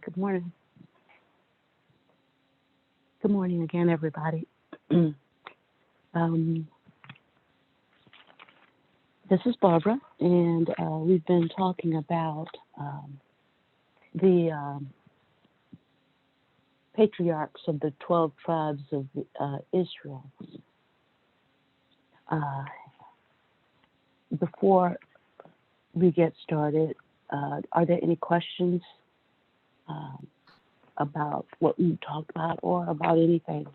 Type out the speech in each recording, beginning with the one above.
Good morning. Good morning again, everybody. um, this is Barbara, and we've been talking about the patriarchs of the 12 tribes of Israel. Uh, before we get started, are there any questions um, about what we talked about or about anything?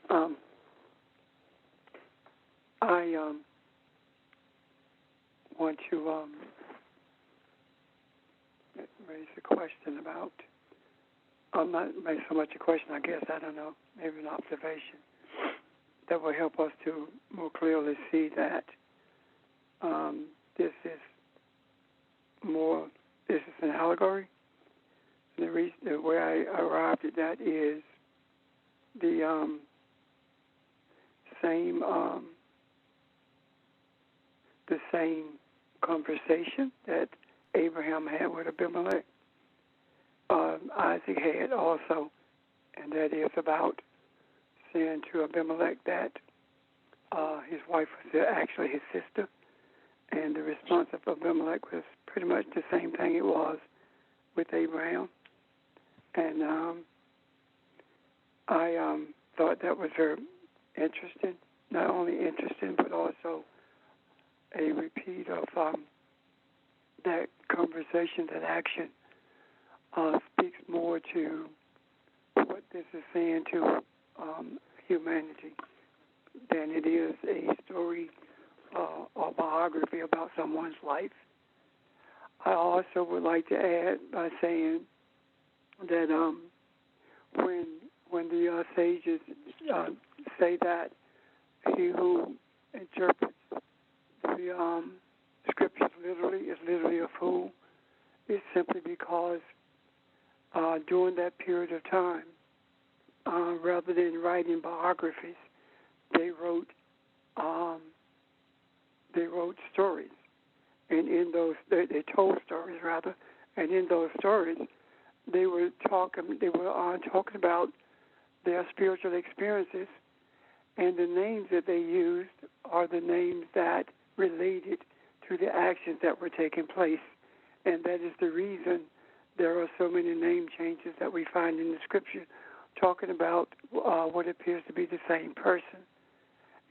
Um, I want to raise a question about, not so much a question, I guess, I don't know, maybe an observation that will help us to more clearly see that this is an allegory. And the way I arrived at that is the same the same conversation that Abraham had with Abimelech, Isaac had also, and that is about saying to Abimelech that his wife was actually his sister, and the response of Abimelech was pretty much the same thing it was with Abraham. And I thought that was very interesting, not only interesting, but also a repeat of that conversation, that action speaks more to what this is saying to humanity than it is a story or biography about someone's life. I also would like to add by saying that when the sages say that he who interprets the scriptures literally is literally a fool, it's simply because during that period of time, rather than writing biographies, they wrote stories, and in those they told stories rather, and in those stories they were talking about their spiritual experiences, and the names that they used are the names that related to the actions that were taking place, and that is the reason there are so many name changes that we find in the scripture talking about what appears to be the same person,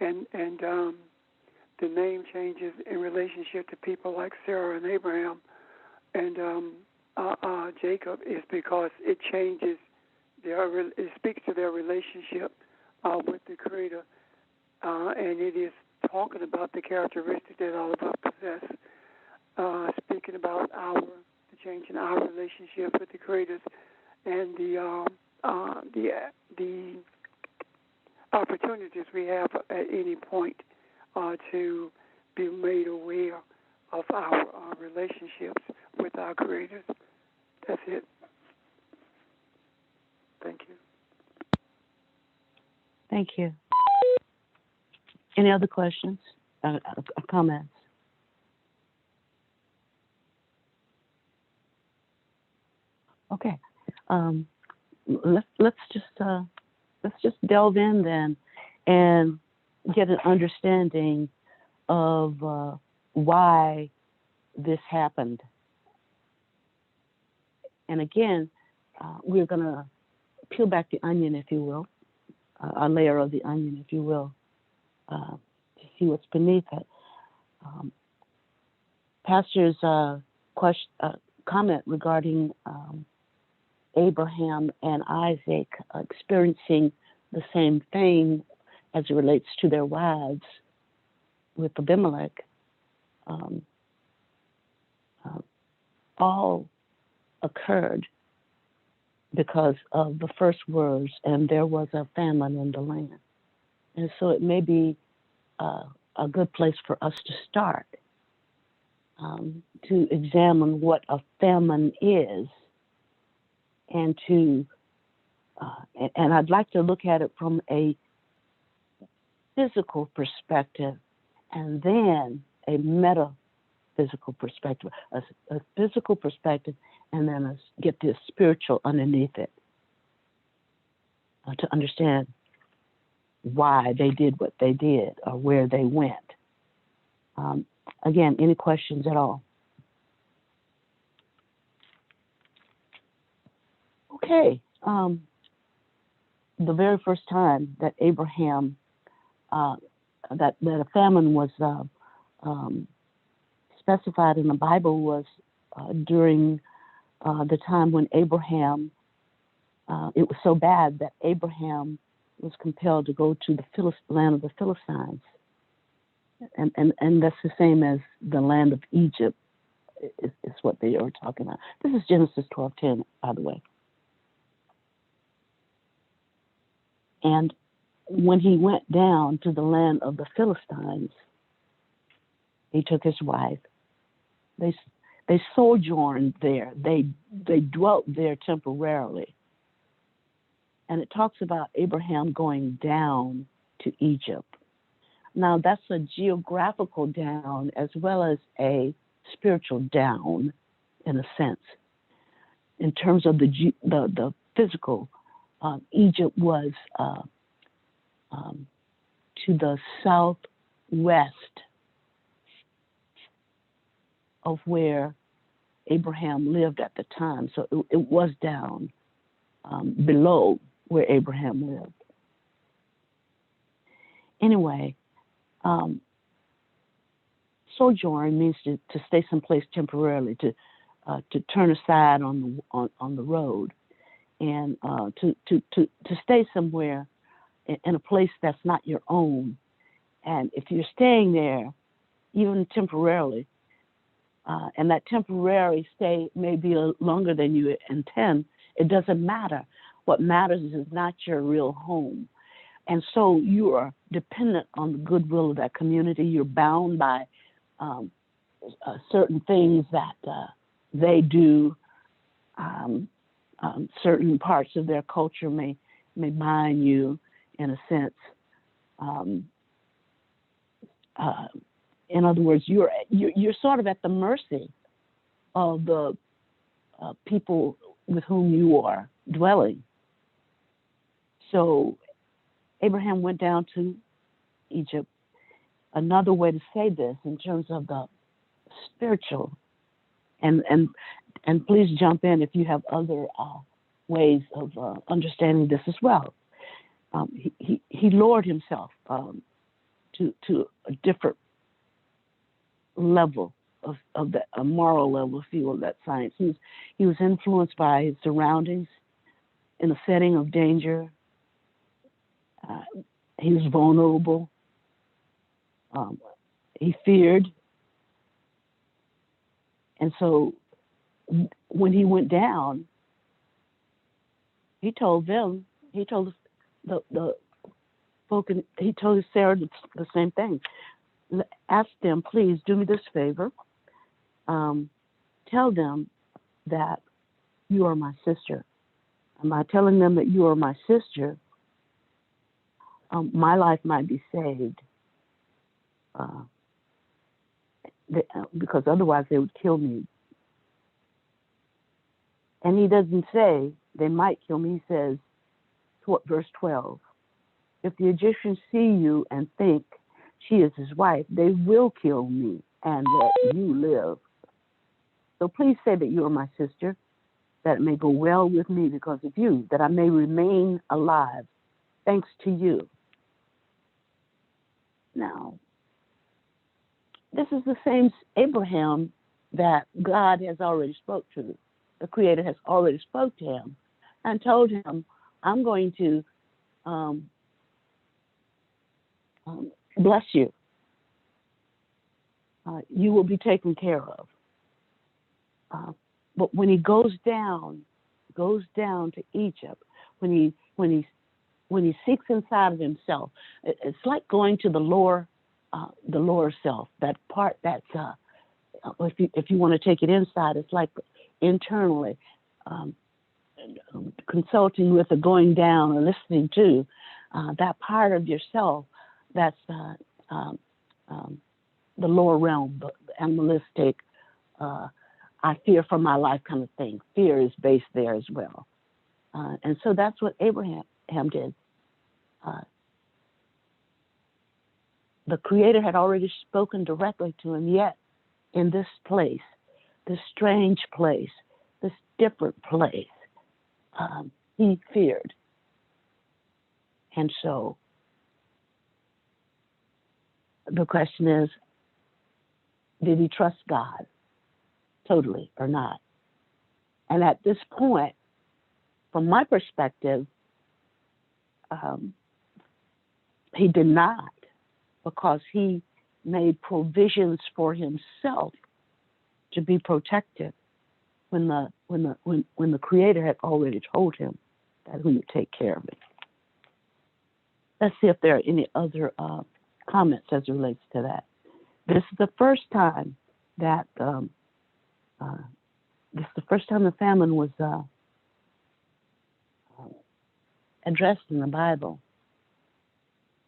and the name changes in relationship to people like Sarah and Abraham and Jacob is because it changes it speaks to their relationship with the Creator, and it is talking about the characteristics that all of us possess, speaking about the change in our relationship with the Creators and the opportunities we have at any point to be made aware of our relationships with our Creators. That's it. Thank you. Thank you. Any other questions or comments? Okay. Let's just delve in then and get an understanding of why this happened. And again, we're going to peel back the onion, if you will, a layer of the onion, if you will, to see what's beneath it. Pastor's comment regarding Abraham and Isaac experiencing the same thing as it relates to their wives with Abimelech, all occurred because of the first words, and there was a famine in the land. And so it may be a good place for us to start, to examine what a famine is, and and I'd like to look at it from a physical perspective and then a metaphysical perspective, a physical perspective, and then get this spiritual underneath it to understand why they did what they did or where they went. Again, any questions at all? Okay. The very first time that Abraham, that a famine was specified in the Bible was during the time when Abraham, it was so bad that Abraham was compelled to go to the land of the Philistines. And that's the same as the land of Egypt, is what they are talking about. This is Genesis 12:10, by the way. And when he went down to the land of the Philistines, he took his wife. They sojourned there. They dwelt there temporarily. And it talks about Abraham going down to Egypt. Now, that's a geographical down as well as a spiritual down, in a sense. In terms of the physical, Egypt was to the southwest of where Abraham lived at the time. So it was down below where Abraham lived. Anyway, sojourn means to stay someplace temporarily, to turn aside on the road, and to stay somewhere in a place that's not your own. And if you're staying there, even temporarily, and that temporary stay may be longer than you intend, it doesn't matter. What matters is not your real home. And so you are dependent on the goodwill of that community. You're bound by certain things that they do. Certain parts of their culture may bind you, in a sense. In other words, you're sort of at the mercy of the people with whom you are dwelling. So Abraham went down to Egypt. Another way to say this in terms of the spiritual, and please jump in if you have other ways of understanding this as well. He lowered himself to a different level of that, a moral level, if you will, that science. He was influenced by his surroundings in a setting of danger. He was vulnerable. He feared. And so when he went down, he told the folk, he told Sarah the same thing. Ask them, please do me this favor. Tell them that you are my sister. And by telling them that you are my sister, my life might be saved. Because otherwise they would kill me. And he doesn't say they might kill me. He says, verse 12, if the Egyptians see you and think she is his wife, they will kill me and let you live. So please say that you are my sister, that it may go well with me because of you, that I may remain alive, thanks to you. Now, this is the same Abraham that God has already spoke to. The Creator has already spoke to him and told him, I'm going to bless you. You will be taken care of. But when he goes down to Egypt, when he seeks inside of himself, it's like going to the lower self, that part that's if you want to take it inside, it's like internally consulting with or going down or listening to that part of yourself that's um, the lower realm, the animalistic. I fear for my life kind of thing. Fear is based there as well, and so that's what Abraham did. Uh, the Creator had already spoken directly to him, yet in this place, this strange place, this different place, he feared. And so the question is, did he trust God totally or not? And at this point, from my perspective, he did not, because he made provisions for himself to be protected when the Creator had already told him that he would take care of it. Let's see if there are any other comments as it relates to that. This is the first time that the famine was addressed in the Bible.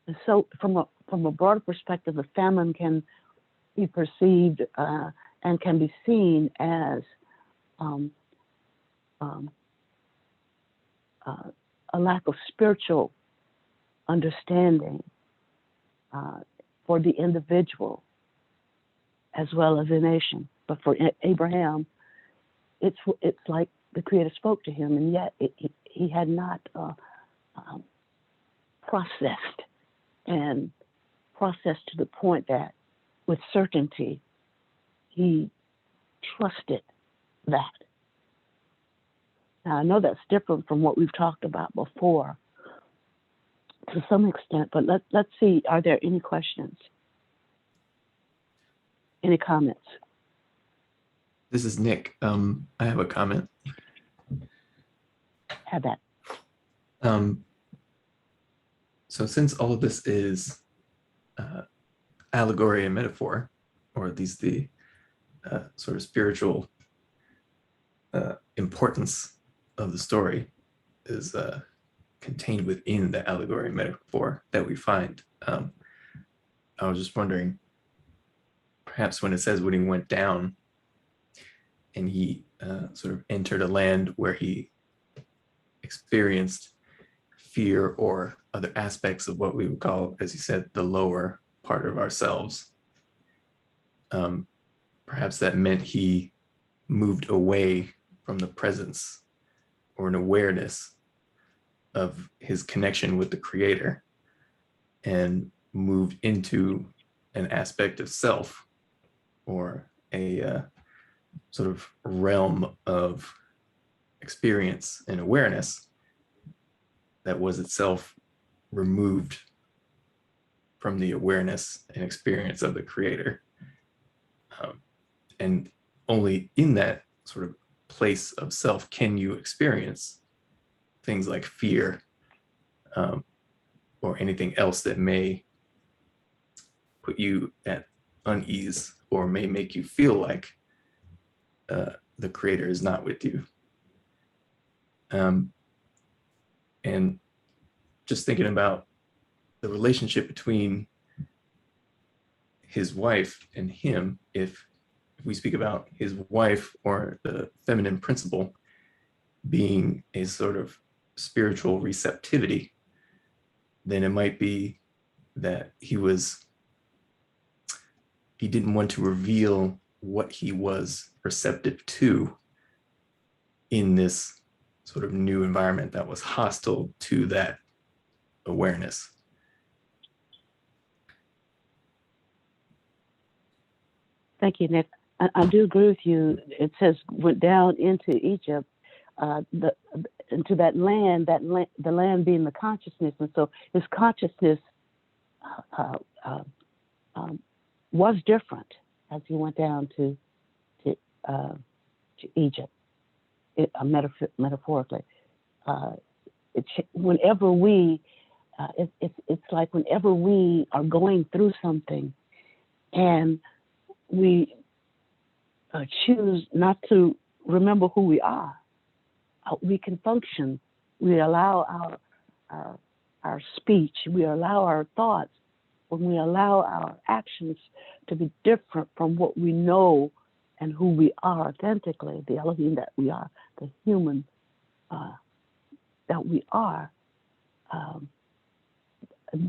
And so, from a broader perspective, the famine can be perceived and can be seen as a lack of spiritual understanding for the individual as well as a nation. But for Abraham, it's like the Creator spoke to him, and yet he had not processed to the point that with certainty he trusted that. Now, I know that's different from what we've talked about before to some extent, but let's see, are there any questions? Any comments? This is Nick. I have a comment. Have that. So since all of this is allegory and metaphor, or at least the sort of spiritual importance of the story is contained within the allegory and metaphor that we find, I was just wondering, perhaps when it says when he went down and he sort of entered a land where he experienced fear or other aspects of what we would call, as you said, the lower part of ourselves. Perhaps that meant he moved away from the presence or an awareness of his connection with the Creator and moved into an aspect of self, or a sort of realm of experience and awareness that was itself removed from the awareness and experience of the Creator. And only in that sort of place of self can you experience things like fear, or anything else that may put you at unease or may make you feel like the Creator is not with you. And just thinking about the relationship between his wife and him, if we speak about his wife or the feminine principle being a sort of spiritual receptivity, then it might be that he didn't want to reveal what he was receptive to in this sort of new environment that was hostile to that awareness. Thank you, Nick. I do agree with you. It says went down into Egypt, into that land, the land being the consciousness, and so his consciousness was different as he went down to Egypt, metaphorically. Whenever it's like whenever we are going through something and we choose not to remember who we are, we can function. We allow our speech, we allow our thoughts when we allow our actions to be different from what we know and who we are authentically, the Elohim that we are, the human that we are,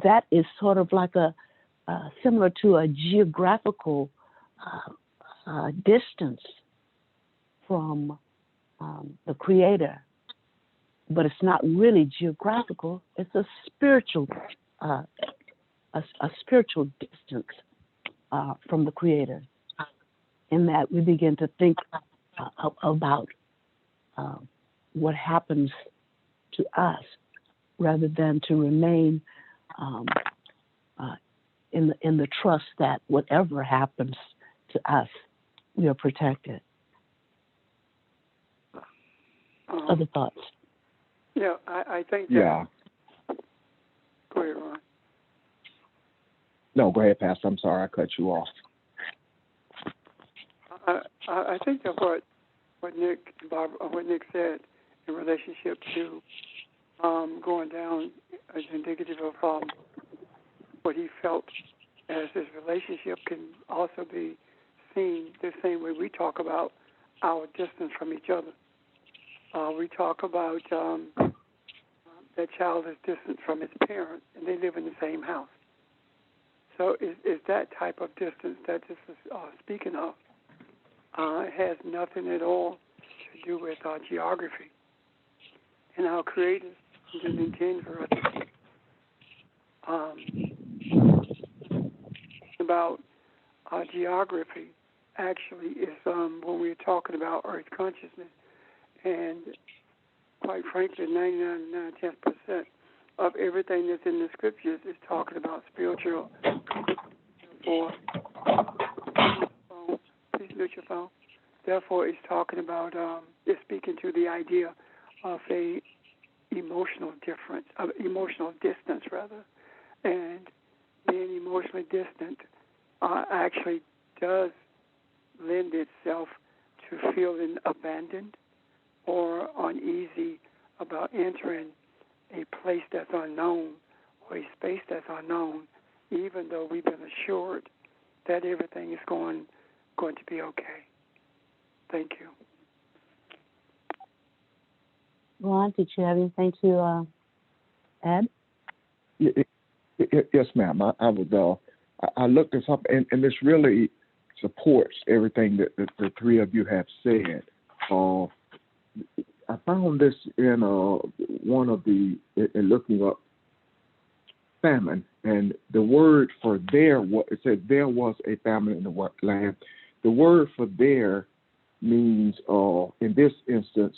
that is sort of like similar to a geographical distance from the Creator, but it's not really geographical. It's a spiritual, a spiritual distance from the Creator, in that we begin to think about what happens to us, rather than to remain in the trust that whatever happens to us, we are protected. Other thoughts? Yeah, I think that. Yeah. Go ahead, Ron. No, go ahead, Pastor. I'm sorry I cut you off. I think that what Nick said in relationship to going down is indicative of what he felt, as his relationship can also be seen the same way we talk about our distance from each other. We talk about that child is distant from his parent, and they live in the same house. So is that type of distance that this is speaking of. It has nothing at all to do with geography. And our Creator didn't intend for us about geography actually is when we're talking about earth consciousness. And quite frankly, 99.9% of everything that's in the scriptures is talking about spiritual. Please mute your phone. Therefore, it's talking about, it's speaking to the idea of a emotional distance rather. And being emotionally distant actually does lend itself to feeling abandoned or uneasy about entering a place that's unknown or a space that's unknown, even though we've been assured that everything is going to be okay. Thank you. Ron, did you have anything to add? Yes, ma'am. I was. I looked this up, and this really supports everything that the three of you have said. I found this in one of in looking up famine, and the word for there, it said there was a famine in the land. The word for there means, in this instance,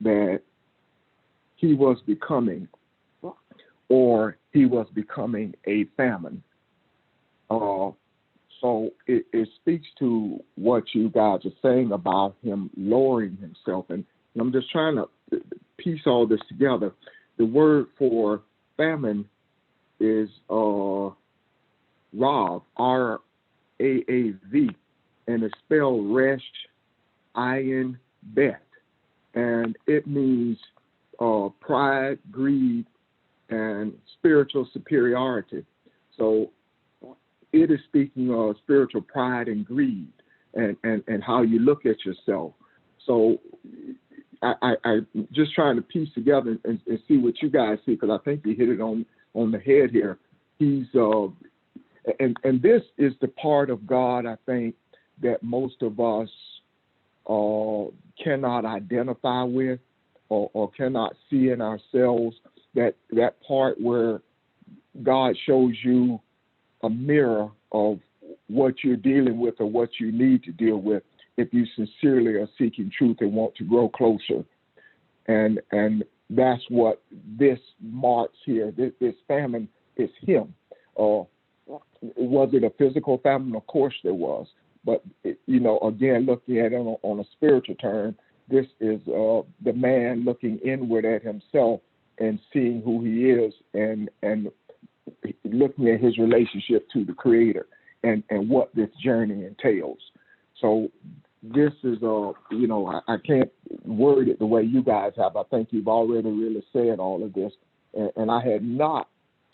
that he was becoming, or he was becoming a famine. So it speaks to what you guys are saying about him lowering himself. And I'm just trying to piece all this together. The word for famine is Rav, R-A-A-V, and it's spelled Resh Ayin Bet. And it means pride, greed, and spiritual superiority. So it is speaking of spiritual pride and greed and how you look at yourself. So I just trying to piece together and see what you guys see, because I think you hit it on the head here. He's and this is the part of God, I think, that most of us cannot identify with or cannot see in ourselves, that part where God shows you a mirror of what you're dealing with or what you need to deal with if you sincerely are seeking truth and want to grow closer. And that's what this marks here. This famine is him. Was it a physical famine? Of course there was. But, again, looking at it on a spiritual term, this is the man looking inward at himself and seeing who he is and looking at his relationship to the Creator and what this journey entails. So this is, I can't word it the way you guys have. I think you've already really said all of this. And I had not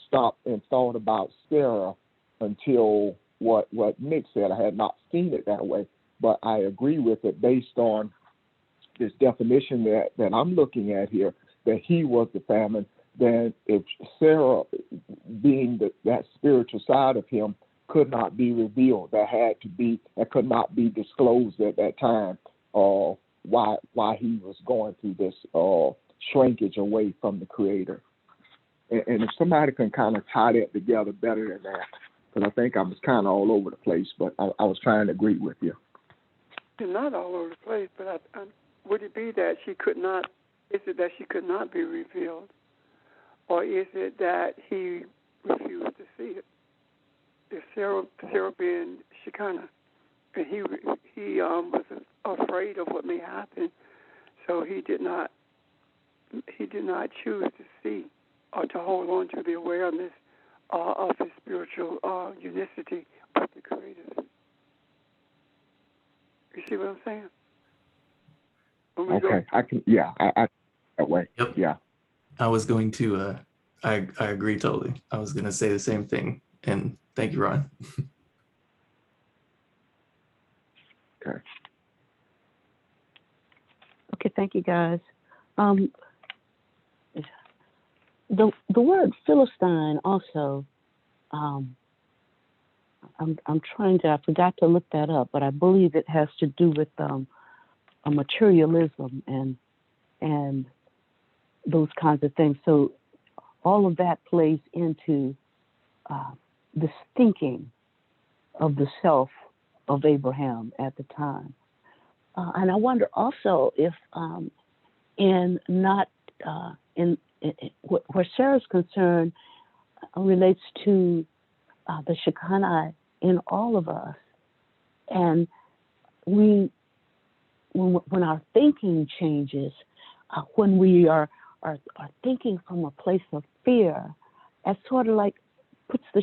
stopped and thought about Sarah until what Nick said. I had not seen it that way, but I agree with it based on this definition that I'm looking at here, that he was the famine. Then if Sarah, being that spiritual side of him, could not be revealed, that could not be disclosed at that time, why he was going through this shrinkage away from the Creator. And if somebody can kind of tie that together better than that, because I think I was kind of all over the place, but I was trying to agree with you. You're not all over the place, but would it be that she could not? Is it that she could not be revealed, or is it that he refused to see it? If Sarah being Shekinah, and he was afraid of what may happen, so he did not choose to see or to hold on to the awareness of his spiritual unicity with the Creator. You see what I'm saying? Okay, I can. Yeah, I that way. Yep. Yeah. I was going to, I agree totally. I was going to say the same thing. And thank you, Ron. Okay. Okay, thank you, guys. The word Philistine also, I'm trying to, I forgot to look that up, but I believe it has to do with a materialism and those kinds of things. So all of that plays into this thinking of the self of Abraham at the time. And I wonder also if where Sarah's concern relates to the Shekinah in all of us. And when our thinking changes, when we are thinking from a place of fear, that sort of like pushes the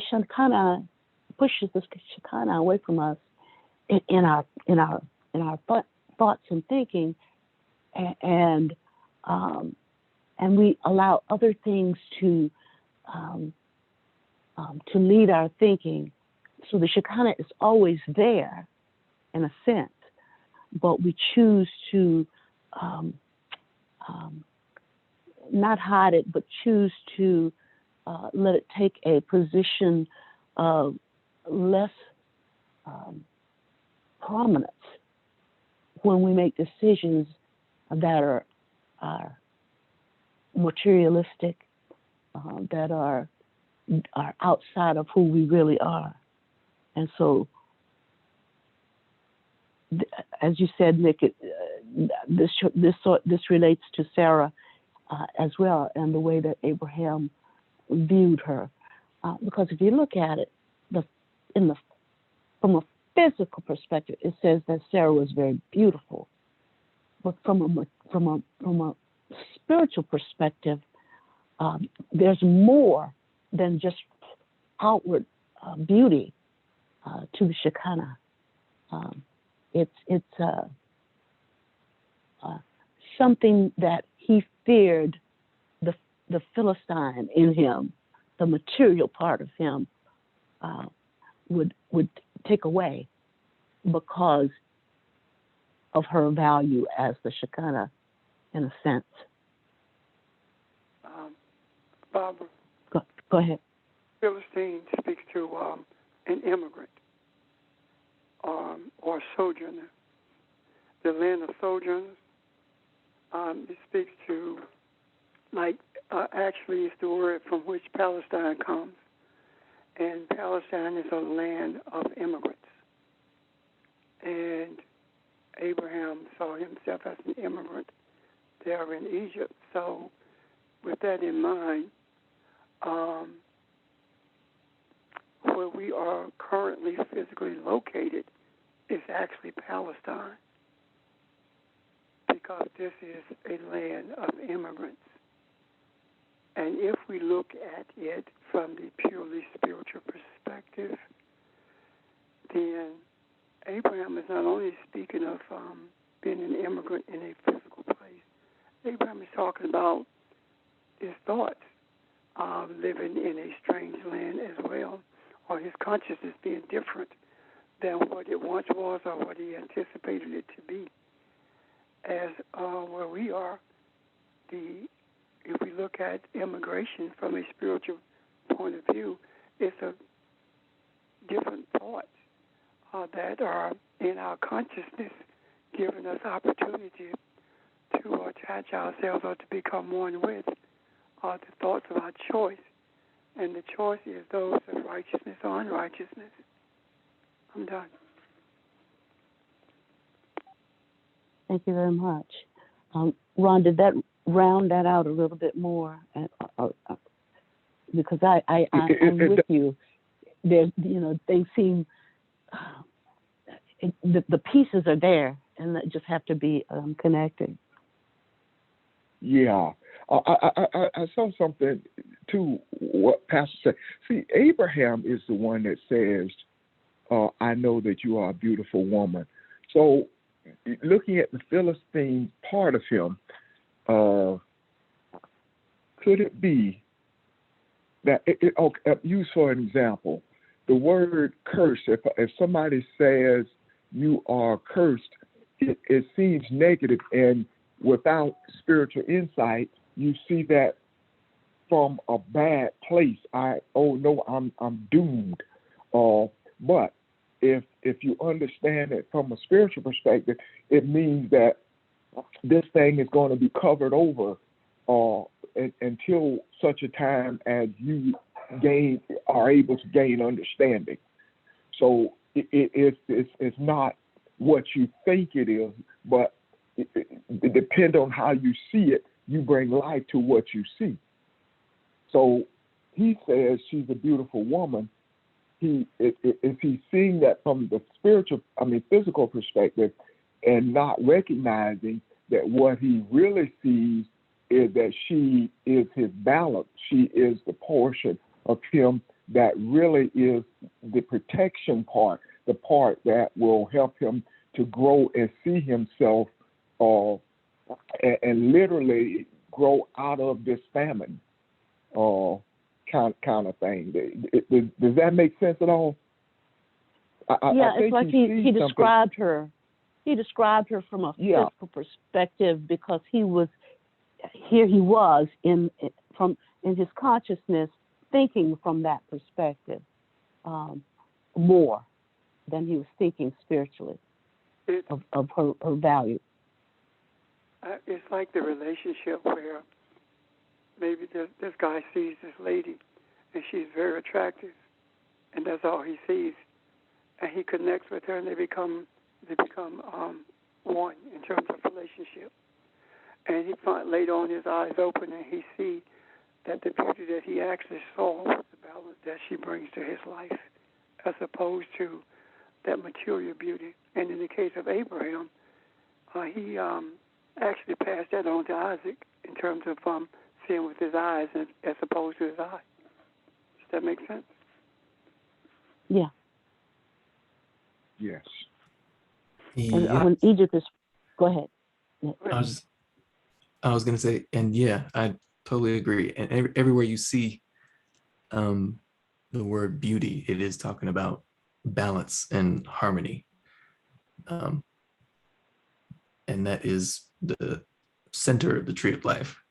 Shekinah away from us in our thoughts and thinking, and we allow other things to lead our thinking. So the Shekinah is always there, in a sense, but we choose to not hide it, but choose to let it take a position of less prominence when we make decisions that are materialistic, that are outside of who we really are. And so, as you said, Nick, this relates to Sarah as well, and the way that Abraham viewed her. Because if you look at it, from a physical perspective, it says that Sarah was very beautiful. But from a spiritual perspective, there's more than just outward beauty to the Shekinah. It's something that he feared the Philistine in him, the material part of him, would take away because of her value as the Shekinah, in a sense. Barbara. Go ahead. Philistine speaks to an immigrant or sojourner. The land of sojourners. It speaks to, actually, it's the word from which Palestine comes. And Palestine is a land of immigrants. And Abraham saw himself as an immigrant there in Egypt. So with that in mind, where we are currently physically located is actually Palestine, because this is a land of immigrants. And if we look at it from the purely spiritual perspective, then Abraham is not only speaking of being an immigrant in a physical place. Abraham is talking about his thoughts living in a strange land as well, or his consciousness being different than what it once was or what he anticipated it to be. As where we are, if we look at immigration from a spiritual point of view, it's a different thoughts that are in our consciousness, giving us opportunity to attach ourselves or to become one with the thoughts of our choice. And the choice is those of righteousness or unrighteousness. I'm done. Thank you very much. Ron, did that round that out a little bit more? Because I'm with you. There's, things seem, the pieces are there and they just have to be connected. Yeah. I saw something too, what Pastor said. See, Abraham is the one that says, I know that you are a beautiful woman. So looking at the Philistine part of him, could it be that, use for an example, the word curse, if somebody says you are cursed, it seems negative, and without spiritual insight, you see that from a bad place. I'm doomed. But if you understand it from a spiritual perspective, it means that this thing is going to be covered over until such a time as you are able to gain understanding. So it's not what you think it is, but it depends on how you see it. You bring life to what you see. So he says she's a beautiful woman. If he's seeing that from the physical perspective, and not recognizing that what he really sees is that she is his balance. She is the portion of him that really is the protection part, the part that will help him to grow and see himself and literally grow out of this famine kind of thing. Does that make sense at all? It's like he described her. He described her from a physical perspective because he was in his consciousness thinking from that perspective more than he was thinking spiritually of her value. It's like the relationship where maybe this guy sees this lady and she's very attractive, and that's all he sees, and he connects with her, and they become one in terms of relationship. And he later on his eyes open, and he sees that the beauty that he actually saw was the balance that she brings to his life, as opposed to that material beauty. And in the case of Abraham, he actually passed that on to Isaac in terms of seeing with his eyes as opposed to his eye. Does that make sense? Yeah. Yes. And when Egypt is, go ahead. Yeah. I was going to say, and yeah, I totally agree. And everywhere you see the word beauty, it is talking about balance and harmony. And that is the center of the tree of life.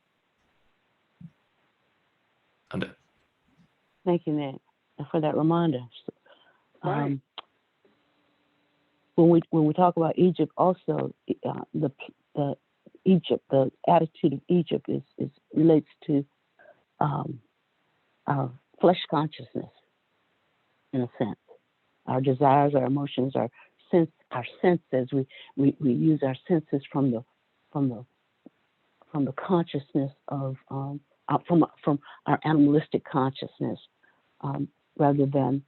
I'm done. Thank you, Nick, for that reminder. Right. When we talk about Egypt, also the attitude of Egypt is relates to our flesh consciousness, in a sense. Our desires, our emotions, our senses. We use our senses from the consciousness of from our animalistic consciousness, rather than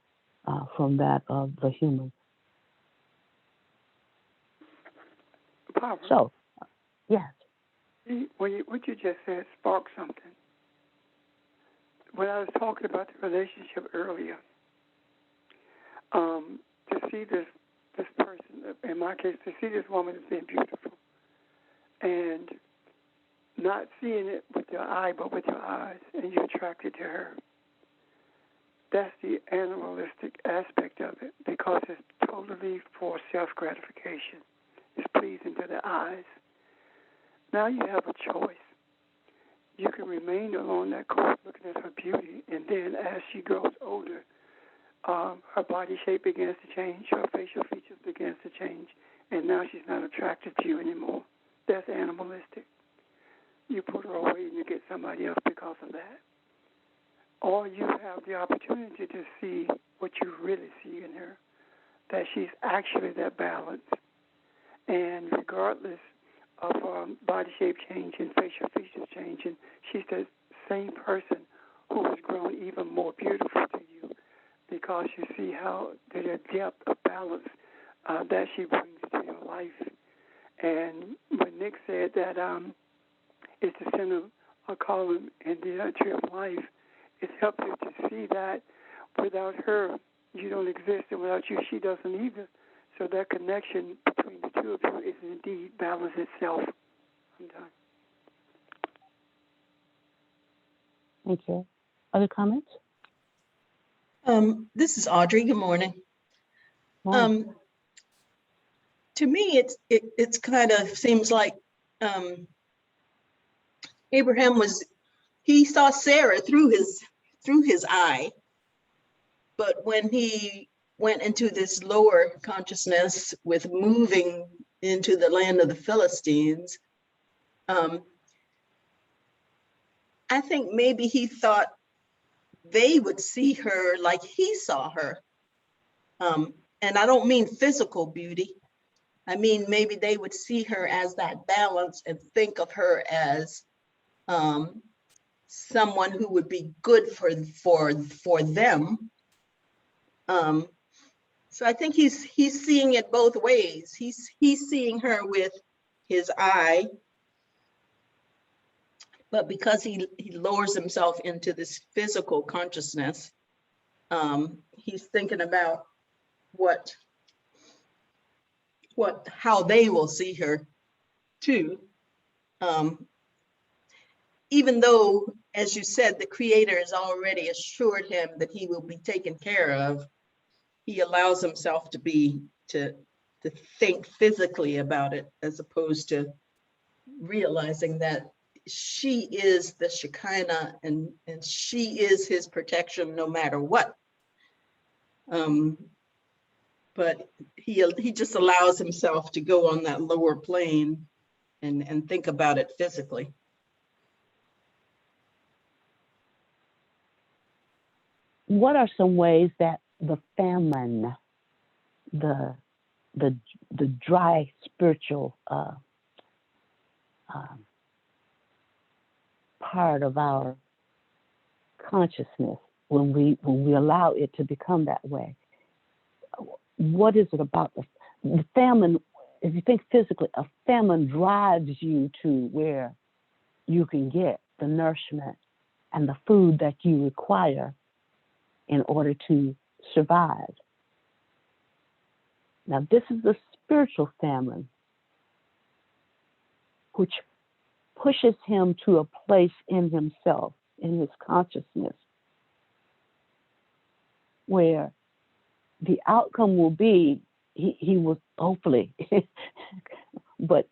from that of the human. Barbara, So, yes. what you just said sparked something. When I was talking about the relationship earlier, to see this person, in my case, to see this woman as being beautiful, and not seeing it with your eye, but with your eyes, and you're attracted to her. That's the animalistic aspect of it, because it's totally for self-gratification. It's pleasing to the eyes. Now you have a choice. You can remain along that course looking at her beauty, and then as she grows older, her body shape begins to change, her facial features begins to change, and now she's not attracted to you anymore. That's animalistic. You put her away and you get somebody else because of that. Or you have the opportunity to see what you really see in her, that she's actually that balance. And regardless of body shape changing, facial features changing, she's the same person who has grown even more beautiful to you, because you see how the depth of balance that she brings to your life. And when Nick said that it's the center of calling and the tree of life, it helps you to see that without her, you don't exist, and without you, she doesn't either. So that connection between the two of you is indeed balance itself. I'm done. Thank you. Other comments? This is Audrey. Good morning. Morning. To me, it's kind of seems like Abraham he saw Sarah through his eye, but when he went into this lower consciousness with moving into the land of the Philistines, I think maybe he thought they would see her like he saw her. And I don't mean physical beauty. I mean, maybe they would see her as that balance and think of her as someone who would be good for them. So I think he's seeing it both ways. He's seeing her with his eye, but because he lowers himself into this physical consciousness, he's thinking about how they will see her too. Even though, as you said, the Creator has already assured him that he will be taken care of, he allows himself to think physically about it, as opposed to realizing that she is the Shekinah and she is his protection no matter what. But he just allows himself to go on that lower plane and think about it physically. What are some ways that the famine, the dry spiritual part of our consciousness, when we allow it to become that way, what is it about the famine? If you think physically, a famine drives you to where you can get the nourishment and the food that you require in order to survive. Now, this is the spiritual famine, which pushes him to a place in himself, in his consciousness, where the outcome will be, he will hopefully, but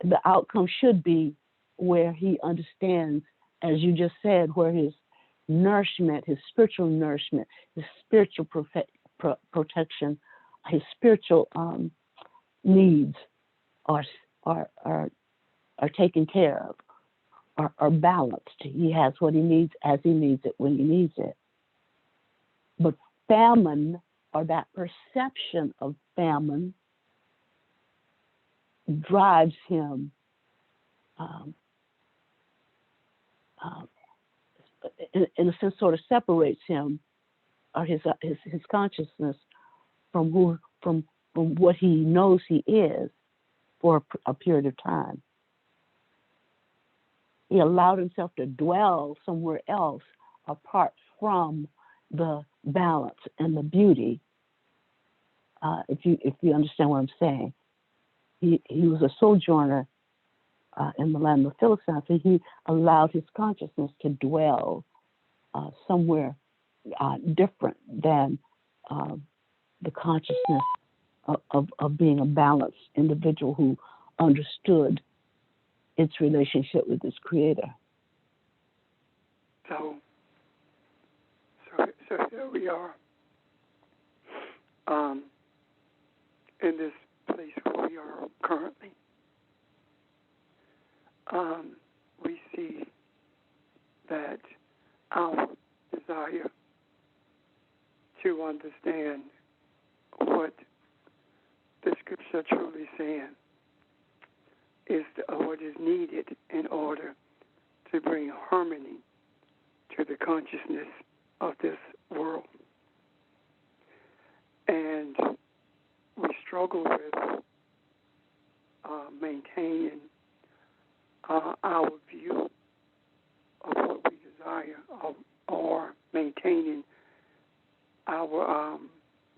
the outcome should be where he understands, as you just said, where his nourishment, his spiritual nourishment, his spiritual protection, his spiritual needs are taken care of, are balanced. He has what he needs as he needs it when he needs it. But famine, or that perception of famine, drives him in a sense, sort of separates him, or his consciousness from what he knows he is for a period of time. He allowed himself to dwell somewhere else apart from the balance and the beauty. If you understand what I'm saying, he was a sojourner in the land of the Philistines, and he allowed his consciousness to dwell somewhere different than the consciousness of being a balanced individual who understood its relationship with its creator. So here we are, in this place where we are currently. We see that our desire to understand what the scripture truly saying is what is needed in order to bring harmony to the consciousness of this world. And we struggle with maintaining our view of what we desire, or maintaining our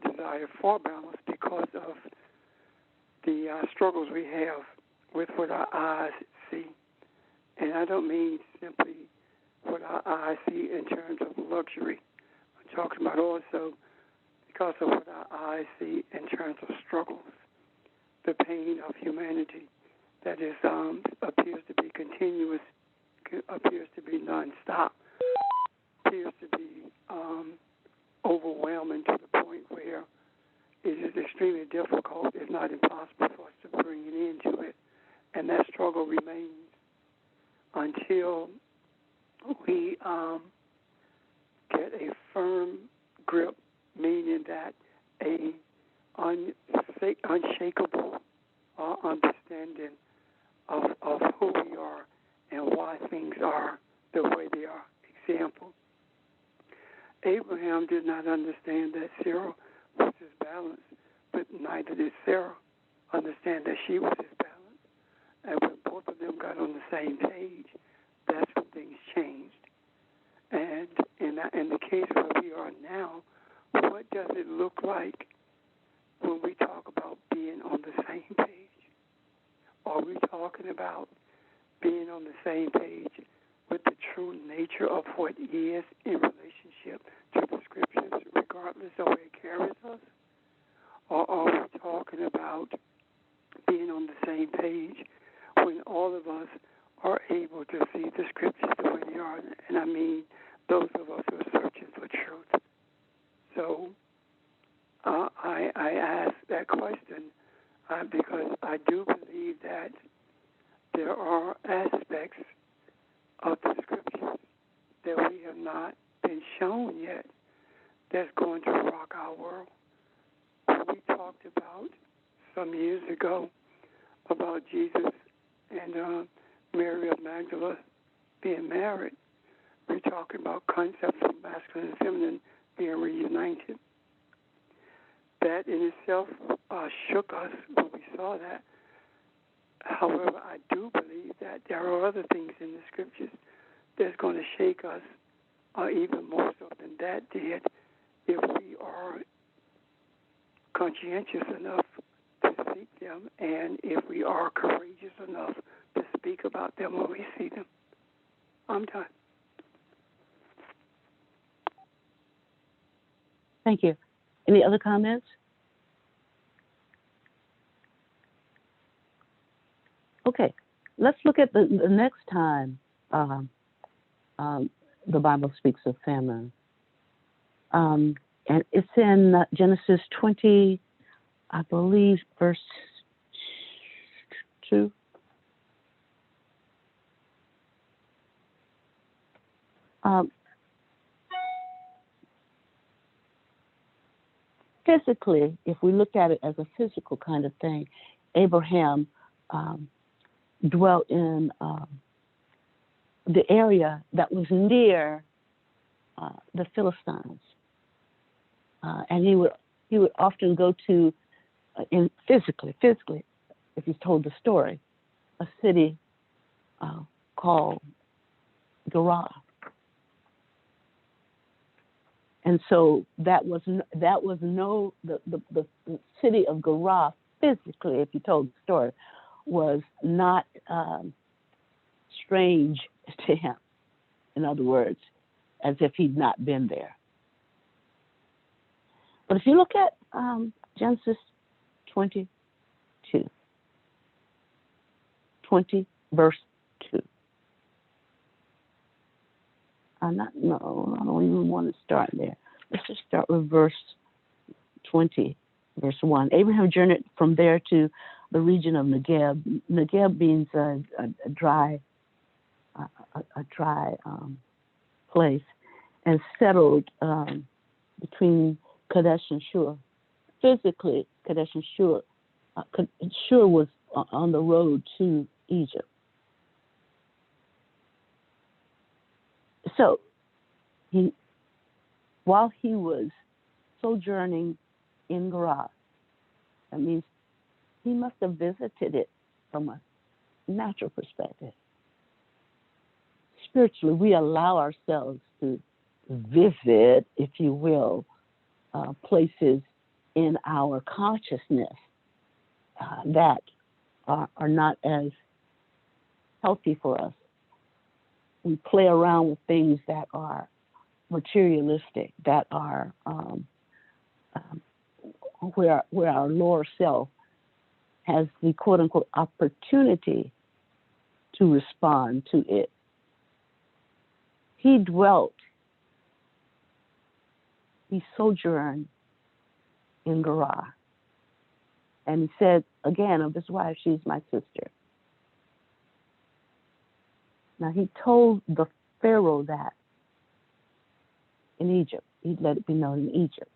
desire for balance because of the struggles we have with what our eyes see. And I don't mean simply what our eyes see in terms of luxury. I'm talking about also because of what our eyes see in terms of struggles, the pain of humanity that is appears to be continuous, appears to be nonstop, appears to be overwhelming to the point where it is extremely difficult, if not impossible, for us to bring it into it. And that struggle remains until we get a firm grip, meaning that a unshakable understanding of who we are and why things are the way they are. Example, Abraham did not understand that Sarah was his balance, but neither did Sarah understand that she was his balance. And when both of them got on the same page, that's when things changed. And in the case where we are now, what does it look like when we talk about being on the same page? Are we talking about being on the same page with the true nature of what is in relationship to the scriptures, regardless of where it carries us? Or are we talking about being on the same page when all of us are able to see the scriptures the way they are? And I mean those of us who are searching for truth. So I ask that question because I do believe that there are aspects of the scriptures that we have not been shown yet that's going to rock our world. We talked about some years ago about Jesus and Mary of Magdala being married. We're talking about concepts of masculine and feminine being reunited. That in itself shook us when we saw that. However, I do believe that there are other things in the scriptures that's going to shake us even more so than that did if we are conscientious enough to seek them and if we are courageous enough to speak about them when we see them. I'm done. Thank you. Any other comments? Okay, let's look at the next time the Bible speaks of famine. And it's in Genesis 20, I believe, verse 2. Physically, if we look at it as a physical kind of thing, Abraham dwelt in the area that was near the Philistines, and he would often go to, physically, if he's told the story, a city called Gerar. And so the city of Gerar physically, if you told the story, was not strange to him. In other words, as if he'd not been there. But if you look at Genesis 22, 20, verse 2. I don't even want to start there. Let's just start with verse 20, verse 1. Abraham journeyed from there to the region of Negeb. Negeb means a dry place, and settled between Kadesh and Shur. Physically, Kadesh and Shur, Shur was on the road to Egypt. So, while he was sojourning in Gerar, that means he must have visited it from a natural perspective. Spiritually, we allow ourselves to visit, if you will, places in our consciousness that are not as healthy for us. We play around with things that are materialistic, that are where our lower self has the quote unquote opportunity to respond to it. He sojourned in Gerar. And he said again of his wife, she's my sister. Now he told the Pharaoh that in Egypt. He'd let it be known in Egypt.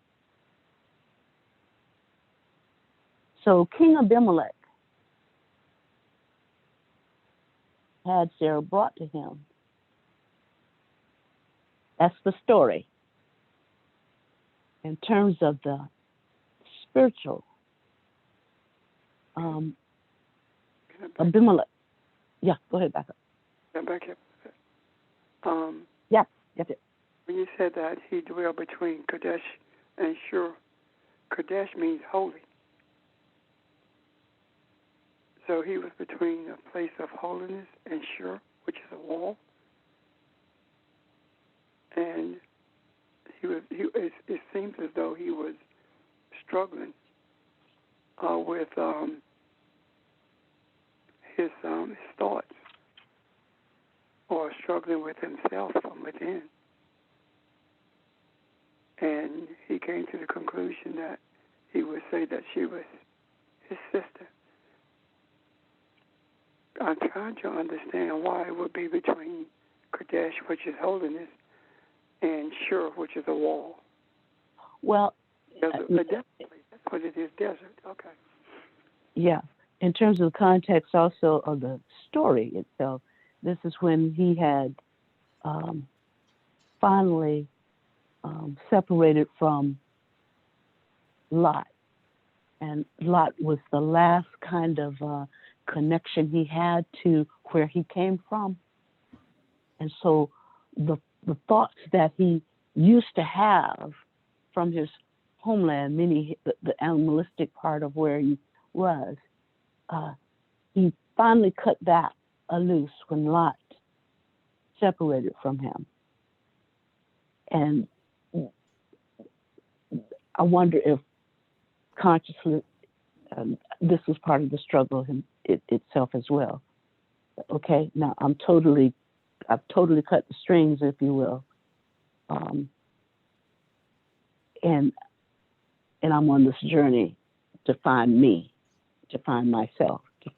So King Abimelech had Sarah brought to him. That's the story. In terms of the spiritual, Abimelech. Yeah, go ahead, back up. Back up. Yep. When you said that he dwelled between Kadesh and Shur, Kadesh means holy. So he was between a place of holiness and Shur, which is a wall. And it seems as though he was struggling with his thoughts, or struggling with himself from within. And he came to the conclusion that he would say that she was his sister. I'm trying to understand why it would be between Kadesh, which is holiness, and Shur, which is a wall. Well, a desert place. That's what it is, desert. Okay. Yeah. In terms of the context also of the story itself, this is when he had finally separated from Lot. And Lot was the last kind of connection he had to where he came from. And so the thoughts that he used to have from his homeland, meaning the animalistic part of where he was, he finally cut that loose when Lot separated from him. And I wonder if consciously this was part of the struggle itself as well. Okay, now I've totally cut the strings, if you will, and I'm on this journey to find me, to find myself, to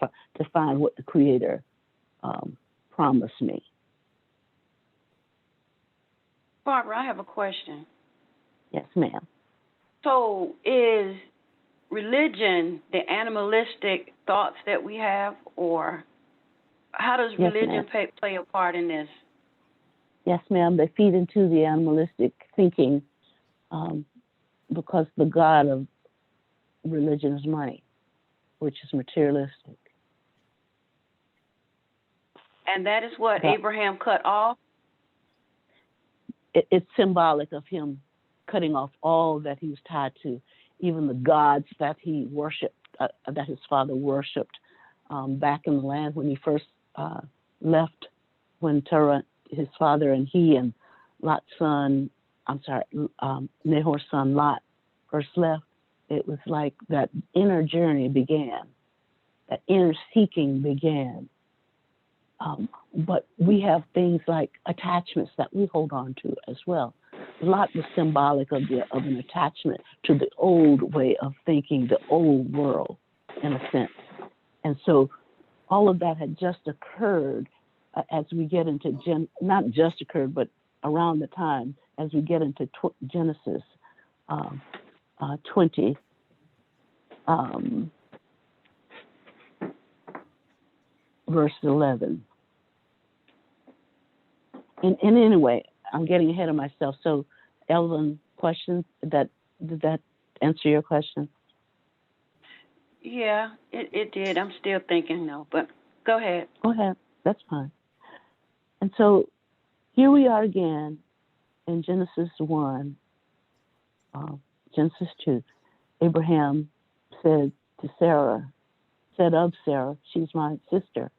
find what the Creator promised me. Barbara, I have a question. Yes, ma'am. So is religion the animalistic thoughts that we have, or how does Yes, religion ma'am. play a part in this? Yes, ma'am. They feed into the animalistic thinking because the god of religion is money, which is materialistic. And that is what Yeah. Abraham cut off? It's symbolic of him cutting off all that he was tied to, even the gods that he worshipped, that his father worshipped back in the land when he first left, when Terah, his father, and he and Nahor's son Lot first left, it was like that inner journey began, that inner seeking began. But we have things like attachments that we hold on to as well. Lot was symbolic of an attachment to the old way of thinking, the old world, in a sense. And so all of that had just occurred as we get into not just occurred, but around the time as we get into Genesis 20. Verse 11. And anyway, I'm getting ahead of myself. So, Elvin, questions? Did that answer your question? Yeah, it did. I'm still thinking no, but go ahead. Go ahead. That's fine. And so here we are again in Genesis 1, Genesis 2. Abraham said of Sarah, she's my sister.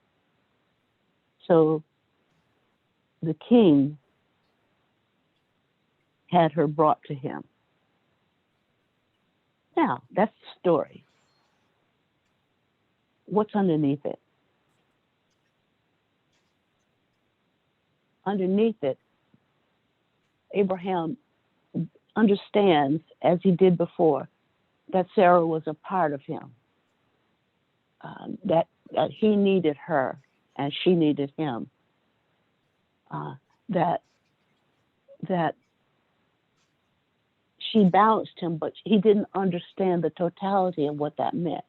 So the king had her brought to him. Now, that's the story. What's underneath it? Underneath it, Abraham understands, as he did before, that Sarah was a part of him, that he needed her and she needed him, that she balanced him, but he didn't understand the totality of what that meant.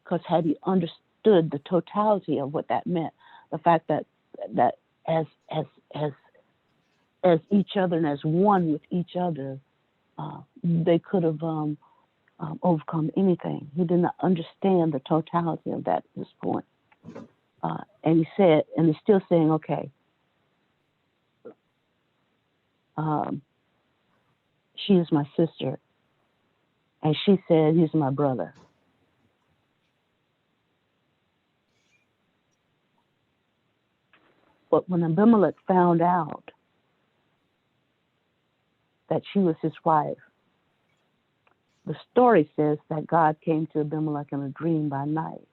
Because had he understood the totality of what that meant, the fact that as each other and as one with each other, they could have overcome anything. He did not understand the totality of that at this point. And he said, and he's still saying, okay, she is my sister. And she said, he's my brother. But when Abimelech found out that she was his wife, the story says that God came to Abimelech in a dream by night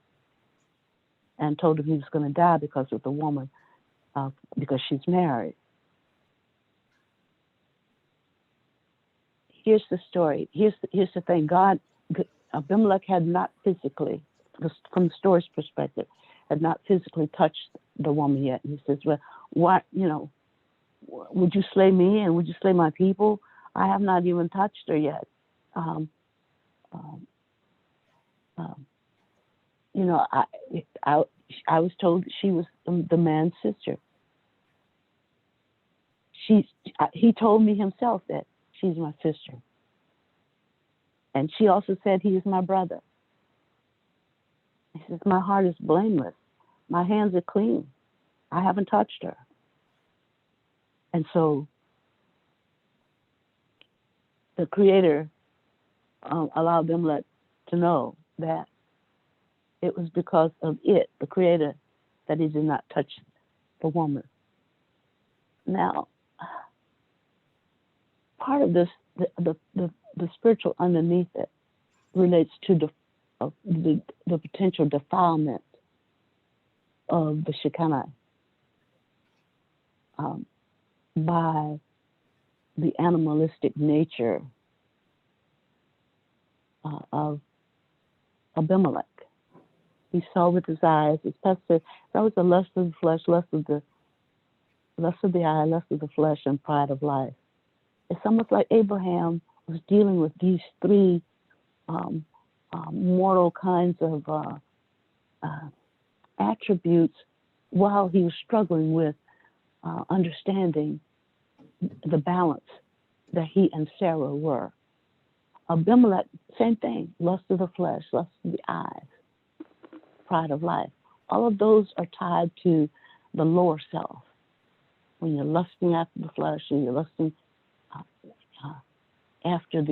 and told him he was going to die because of the woman, because she's married. Here's the story. Here's the thing. Abimelech had not physically, from the story's perspective, had not physically touched the woman yet. And he says, well, what, would you slay me and would you slay my people? I have not even touched her yet. I was told that she was the man's sister. He told me himself that she's my sister. And she also said he is my brother. He says, my heart is blameless. My hands are clean. I haven't touched her. And so the Creator allowed Abimelech to know that it was because of the Creator, that he did not touch the woman. Now, part of this, the spiritual underneath it, relates to the potential defilement of the Shekinah by the animalistic nature of Abimelech. He saw with his eyes, as Pastor said, that was the lust of the flesh, lust of the eye, lust of the flesh, and pride of life. It's almost like Abraham was dealing with these three mortal kinds of attributes while he was struggling with understanding the balance that he and Sarah were. Abimelech, same thing, lust of the flesh, lust of the eyes, pride of life. All of those are tied to the lower self. When you're lusting after the flesh, and you're lusting after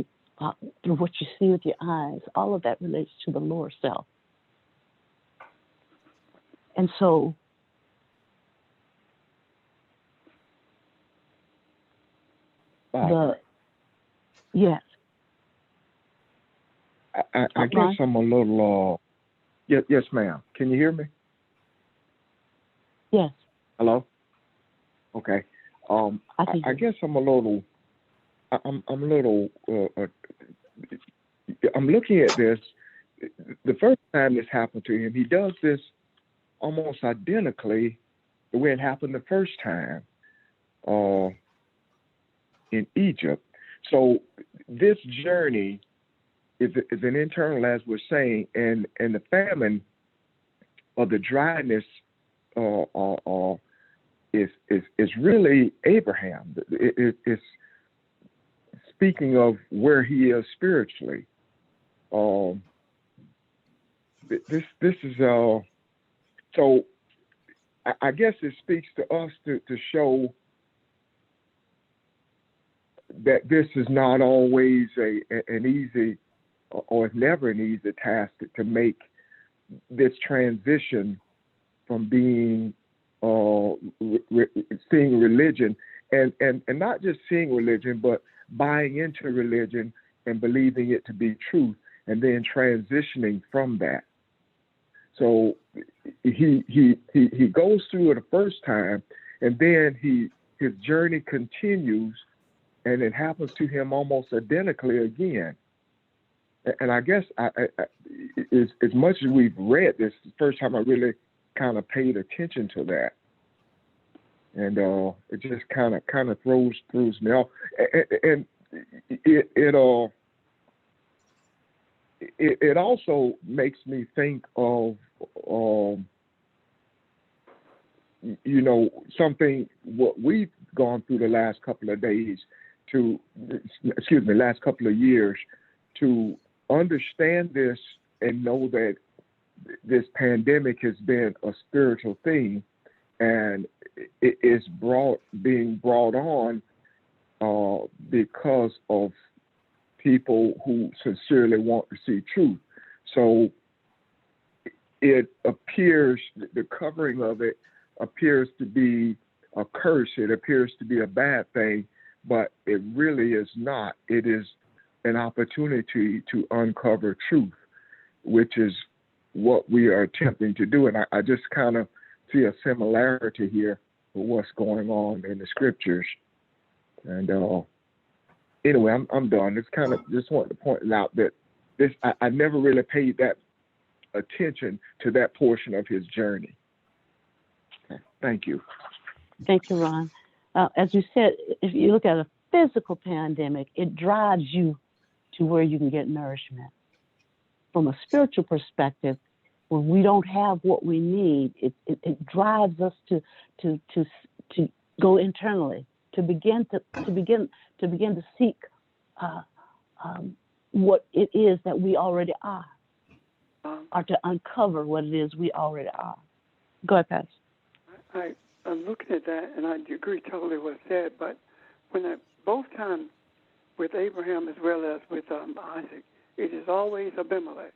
through what you see with your eyes, all of that relates to the lower self. And so yes. I guess Ron? I'm a little. Yes, ma'am. Can you hear me? Yes, Hello. Okay. I can I hear. guess I'm a little. I'm a little. I'm looking at this. The first time this happened to him, he does this almost identically the way it happened the first time in Egypt. So this journey is an internal, as we're saying, and the famine or the dryness is really Abraham. It's speaking of where he is spiritually. This is so. I guess it speaks to us to show that this is not always an easy, or it's never an easy task to make this transition from being seeing religion and not just seeing religion, but buying into religion and believing it to be truth, and then transitioning from that. So he goes through it the first time, and then his journey continues, and it happens to him almost identically again. And I guess as much as we've read this, the first time I really kind of paid attention to that, and it just kind of throws me off, and it also makes me think of something what we've gone through the last couple of days last couple of years, to understand this and know that this pandemic has been a spiritual thing, and it is being brought on because of people who sincerely want to see truth. So it appears, the covering of it appears to be a curse. It appears to be a bad thing, but it really is not. It is an opportunity to uncover truth, which is what we are attempting to do. And I just kind of see a similarity here with what's going on in the scriptures. And anyway, I'm done. It's kind of just wanted to point out that this I never really paid that attention to that portion of his journey. Okay. Thank you. Thank you, Ron. As you said, if you look at a physical pandemic, it drives you to where you can get nourishment. From a spiritual perspective, when we don't have what we need, it drives us to go internally, to begin to seek what it is that we already are, or to uncover what it is we already are. Go ahead, Pastor. I'm looking at that, and I agree totally with what said. But both times with Abraham as well as with Isaac, it is always Abimelech,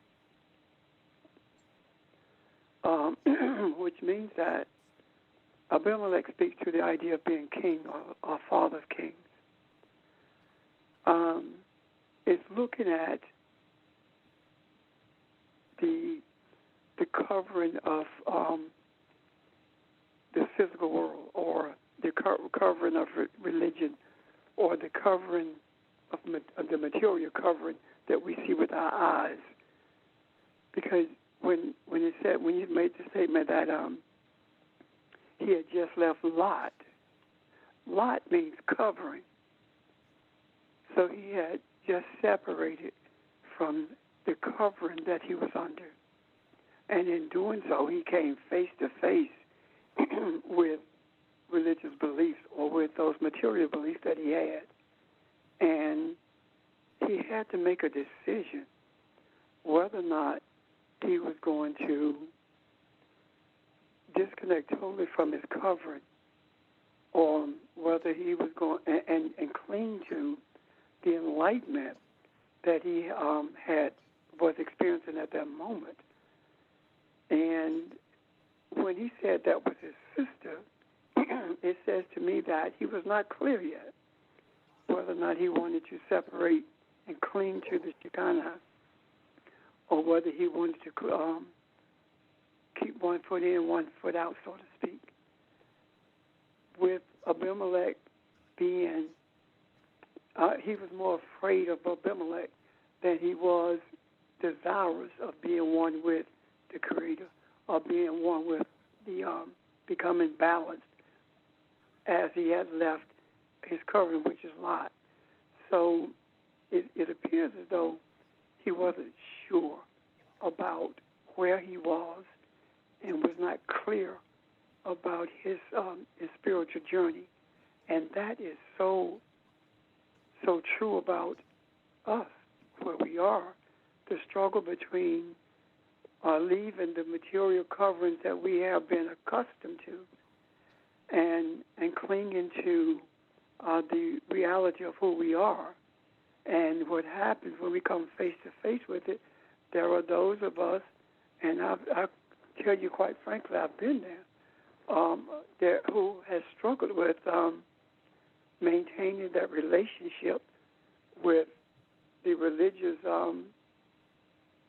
which means that Abimelech speaks to the idea of being king or father of kings. It's looking at the covering of the physical world, or the covering of religion, or the covering of the material covering that we see with our eyes. Because when you made the statement that he had just left Lot means covering. So he had just separated from the covering that he was under. And in doing so, he came face to face with religious beliefs, or with those material beliefs that he had. And he had to make a decision whether or not he was going to disconnect totally from his covering, or whether he was going and cling to the enlightenment that he was experiencing at that moment. And when he said that was his sister, it says to me that he was not clear yet whether or not he wanted to separate and cling to the Shekinah or whether he wanted to keep one foot in, one foot out, so to speak. With Abimelech being, he was more afraid of Abimelech than he was desirous of being one with the Creator, or being one with the becoming balanced as he had left his covering, which is Lot. So it appears as though he wasn't sure about where he was and was not clear about his spiritual journey. And that is so true about us, where we are, the struggle between leaving the material coverings that we have been accustomed to and clinging to the reality of who we are. And what happens when we come face to face with it, there are those of us, and I tell you quite frankly, I've been there, who has struggled with maintaining that relationship with the religious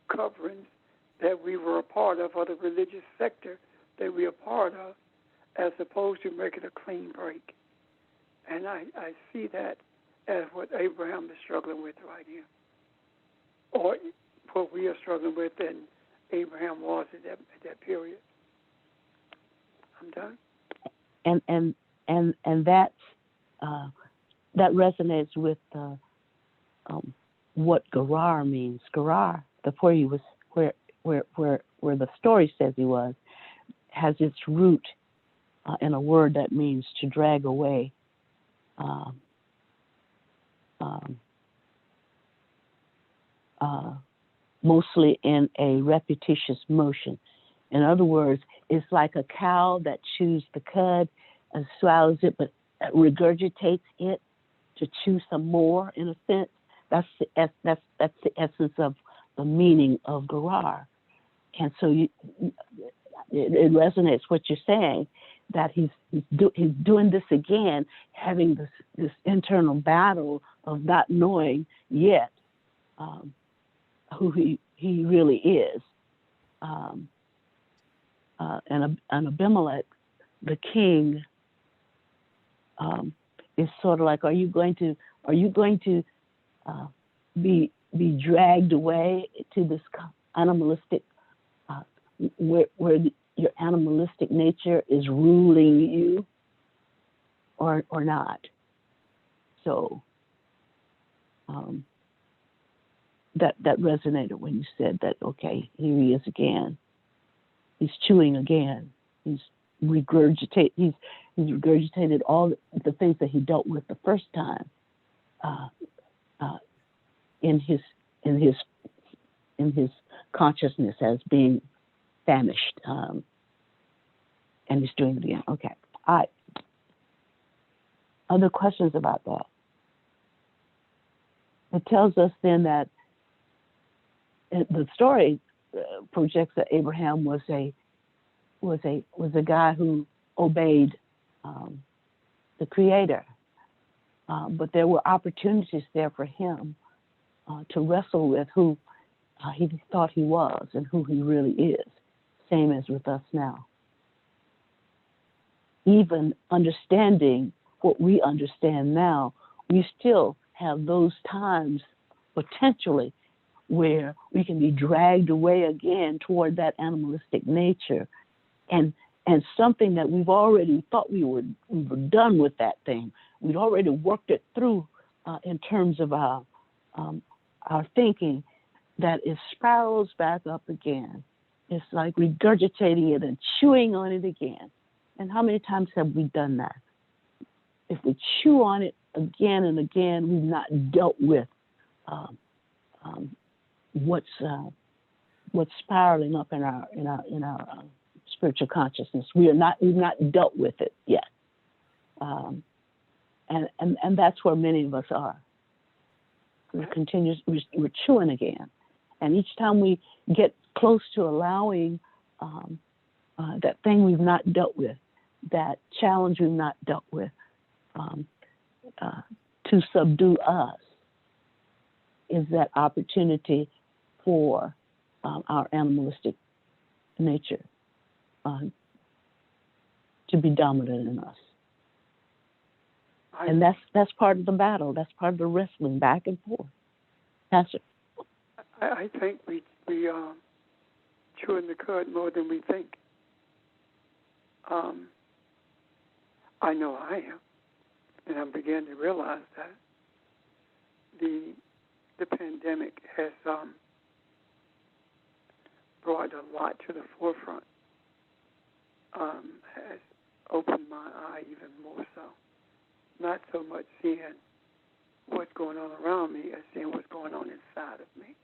coverings that we were a part of, or the religious sector that we are part of, as opposed to making a clean break. And I see that as what Abraham is struggling with right here, or what we are struggling with, and Abraham was at that period. I'm done. And that's that resonates with what Gerar means. Gerar, where he was, where the story says he was, has its root in a word that means to drag away. Mostly in a repetitious motion. In other words, it's like a cow that chews the cud and swallows it, but regurgitates it to chew some more. In a sense, that's the essence of the meaning of Gerar. And so it resonates what you're saying, that he's doing this again, having this internal battle of not knowing yet who he really is. And Abimelech, the king, is sort of like, are you going to be dragged away to this animalistic, where your animalistic nature is ruling you, or not? So that resonated when you said that. Okay, here he is again. He's chewing again. He's regurgitated all the things that he dealt with the first time in his consciousness as being famished, and he's doing it again. Okay. All right. Other questions about that? It tells us then that the story projects that Abraham was a guy who obeyed the Creator, but there were opportunities there for him to wrestle with who he thought he was and who he really is, same as with us now. Even understanding what we understand now, we still have those times potentially where we can be dragged away again toward that animalistic nature, and something that we've already thought we were done with that thing. We'd already worked it through in terms of our thinking, that it spirals back up again. It's like regurgitating it and chewing on it again. And how many times have we done that? If we chew on it again and again, we've not dealt with what's spiraling up in our spiritual consciousness. We've not dealt with it yet, and that's where many of us are. We're chewing again, and each time we get close to allowing that thing we've not dealt with, that challenge we've not dealt with, to subdue us, is that opportunity for our animalistic nature to be dominant in us. And that's part of the battle. That's part of the wrestling back and forth. Pastor? I think we chewing the cud more than we think. I know I am, and I'm beginning to realize that the pandemic has brought a lot to the forefront. Has opened my eye even more so. Not so much seeing what's going on around me as seeing what's going on inside of me.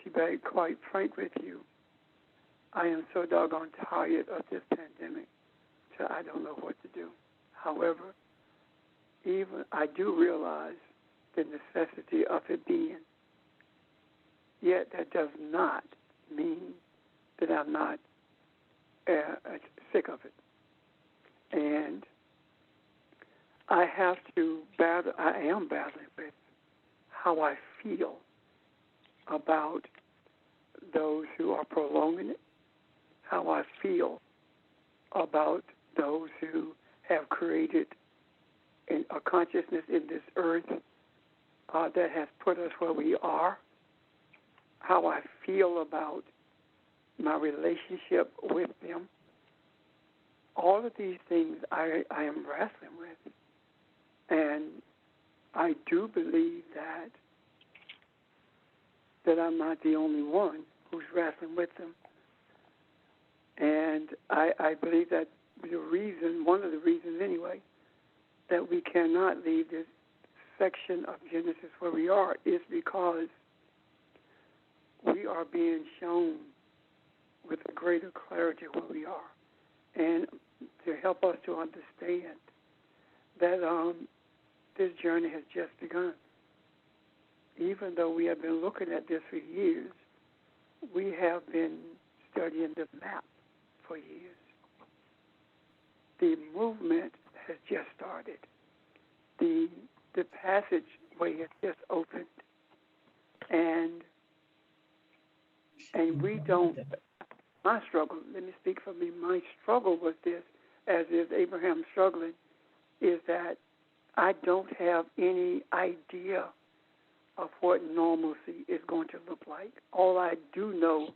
To be quite frank with you, I am so doggone tired of this pandemic that I don't know what to do. However, even I do realize the necessity of it being, yet that does not mean that I'm not sick of it. And I have to battle, I am battling with how I feel about those who are prolonging it, how I feel about those who have created a consciousness in this earth that has put us where we are, how I feel about my relationship with them. All of these things I am wrestling with. And I do believe that I'm not the only one who's wrestling with them. And I believe that one of the reasons anyway, that we cannot leave this section of Genesis where we are is because we are being shown with a greater clarity where we are. And to help us to understand that this journey has just begun. Even though we have been looking at this for years, we have been studying the map for years. The movement has just started. The passageway has just opened. And we don't, my struggle, let me speak for me, my struggle with this, as is Abraham struggling, is that I don't have any idea of what normalcy is going to look like. All I do know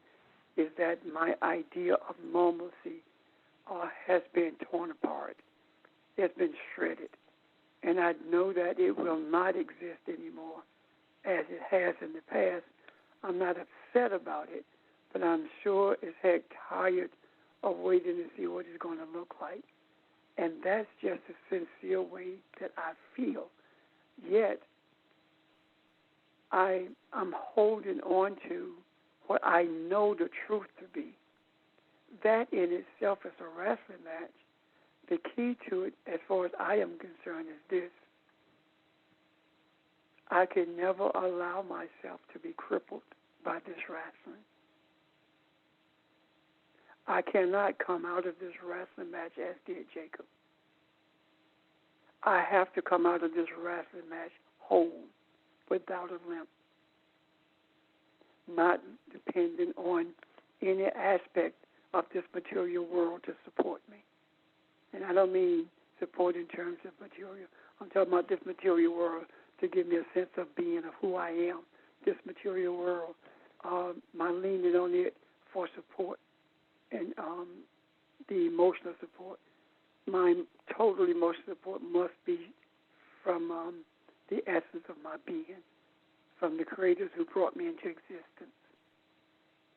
is that my idea of normalcy has been torn apart. It's been shredded. And I know that it will not exist anymore as it has in the past. I'm not upset about it, but I'm sure as heck tired of waiting to see what it's going to look like. And that's just a sincere way that I feel. Yet, I'm holding on to what I know the truth to be. That in itself is a wrestling match. The key to it, as far as I am concerned, is this. I can never allow myself to be crippled by this wrestling. I cannot come out of this wrestling match as did Jacob. I have to come out of this wrestling match whole, without a limp, not dependent on any aspect of this material world to support me. And I don't mean support in terms of material. I'm talking about this material world to give me a sense of being, of who I am. This material world, my leaning on it for support and the emotional support. My total emotional support must be from the essence of my being, from the creators who brought me into existence.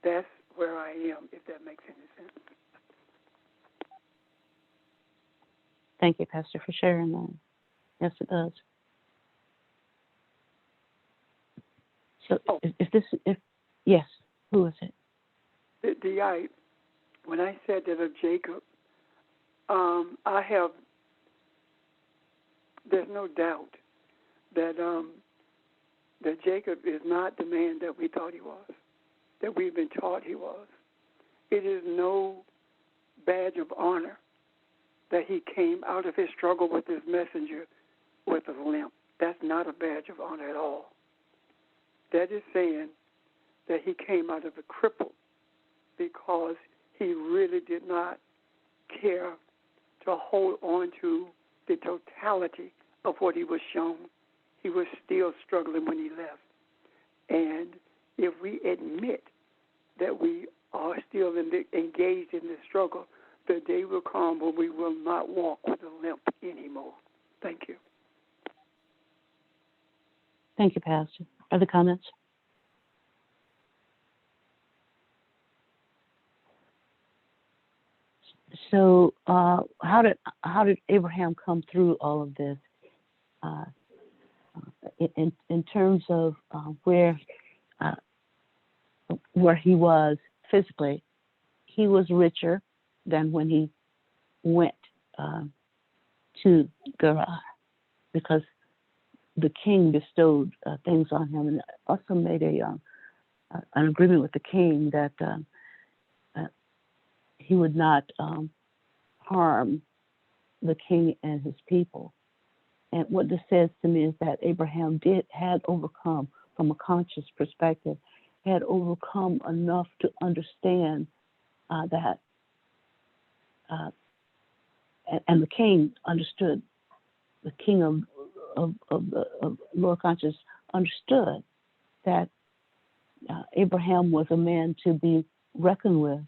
That's where I am, if that makes any sense. Thank you, Pastor, for sharing that. Yes, it does. So, yes, who is it? When I said that of Jacob, there's no doubt that Jacob is not the man that we thought he was, that we've been taught he was. It is no badge of honor that he came out of his struggle with his messenger with a limp. That's not a badge of honor at all. That is saying that he came out of a cripple because he really did not care to hold on to the totality of what he was shown. He was still struggling when he left. And if we admit that we are still engaged in this struggle, the day will come when we will not walk with a limp anymore. Thank you. Thank you, Pastor. Other comments? So, how did Abraham come through all of this? In terms of where he was physically, he was richer than when he went to Gerar, because the king bestowed things on him, and also made an agreement with the king that he would not harm the king and his people. And what this says to me is that Abraham had overcome, from a conscious perspective, had overcome enough to understand that, and the king understood. The king of lower conscious understood that Abraham was a man to be reckoned with.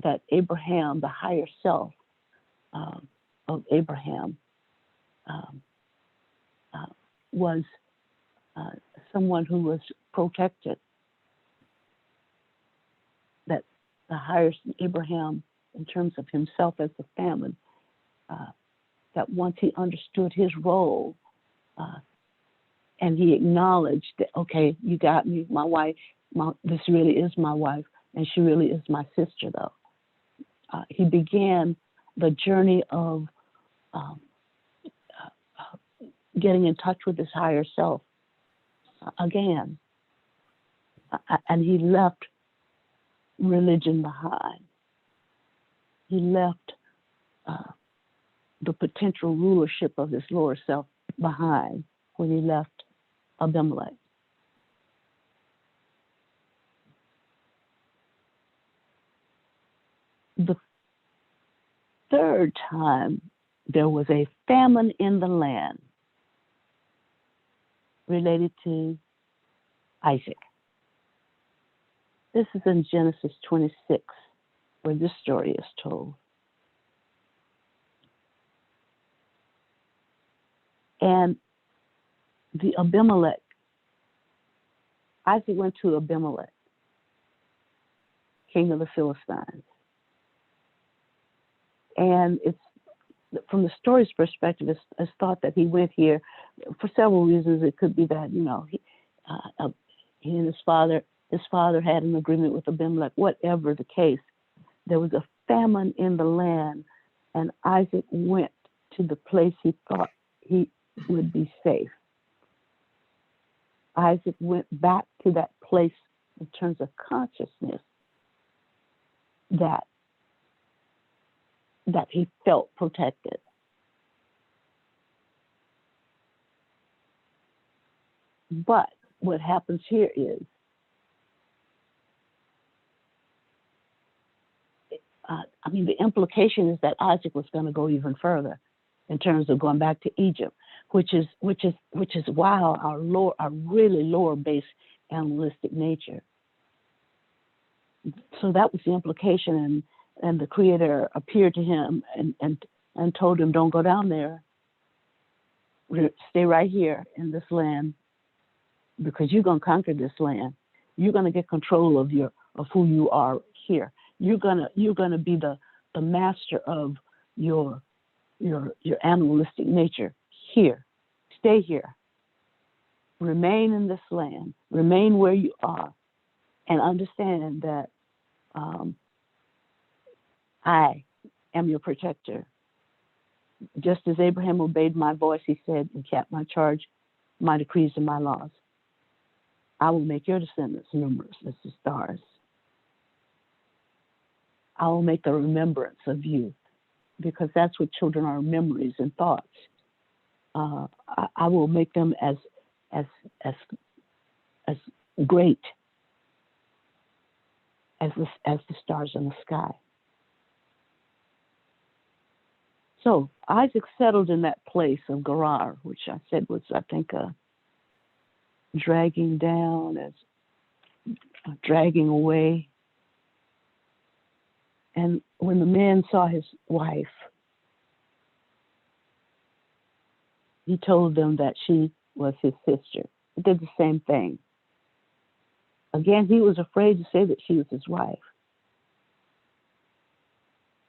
That Abraham, the higher self of Abraham, was someone who was protected. That the higher Abraham, in terms of himself as the family, that once he understood his role, and he acknowledged that, okay, you got me, my wife, this really is my wife, and she really is my sister, though. He began the journey of getting in touch with his higher self again. And he left religion behind. He left the potential rulership of his lower self behind when he left Abimelech. The third time there was a famine in the land related to Isaac. This is in Genesis 26, where this story is told. And the Abimelech, Isaac went to Abimelech, king of the Philistines. And it's, from the story's perspective, it's thought that he went here for several reasons. It could be that, he and his father had an agreement with Abimelech. Whatever the case, there was a famine in the land, and Isaac went to the place he thought he would be safe. Isaac went back to that place in terms of consciousness that he felt protected. But what happens here is, the implication is that Isaac was going to go even further in terms of going back to Egypt, which is wow, our really lower base animalistic nature. So that was the implication, and the Creator appeared to him and told him, don't go down there. Stay right here in this land, because you're going to conquer this land. You're going to get control of who you are here. You're gonna be the master of your animalistic nature here. Stay here. Remain in this land. Remain where you are, and understand that I am your protector. Just as Abraham obeyed my voice, he said, and kept my charge, my decrees, and my laws, I will make your descendants numerous as the stars. I will make the remembrance of you, because that's what children are, memories and thoughts. I will make them as as as as great as the stars in the sky. So Isaac settled in that place of Gerar, which I said was, I think, dragging down, as dragging away. And when the man saw his wife, he told them that she was his sister. He did the same thing. Again, he was afraid to say that she was his wife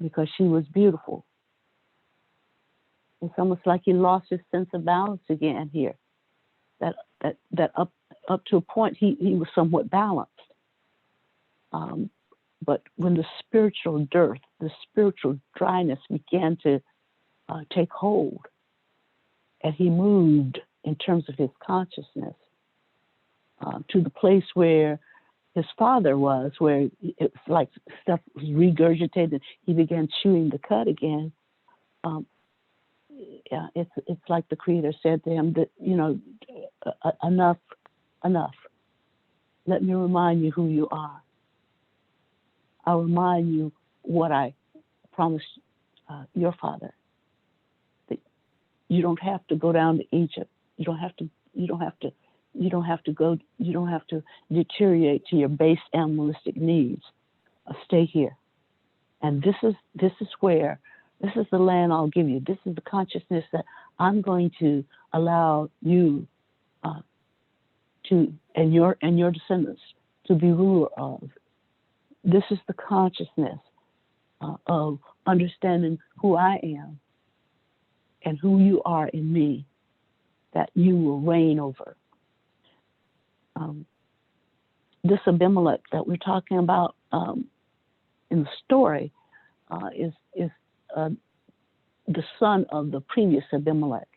because she was beautiful. It's almost like he lost his sense of balance again here. That up to a point he was somewhat balanced. But when the spiritual dearth, the spiritual dryness began to take hold, and he moved in terms of his consciousness to the place where his father was, where it was like stuff was regurgitated. He began chewing the cud again. Yeah, it's like the Creator said to him that, enough. Let me remind you who you are. I'll remind you what I promised your father. That you don't have to go down to Egypt. You don't have to deteriorate to your base animalistic needs. Stay here. And this is the land I'll give you. This is the consciousness that I'm going to allow you and your descendants to be ruler of. This is the consciousness of understanding who I am and who you are in me, that you will reign over. This Abimelech that we're talking about in the story is the son of the previous Abimelech.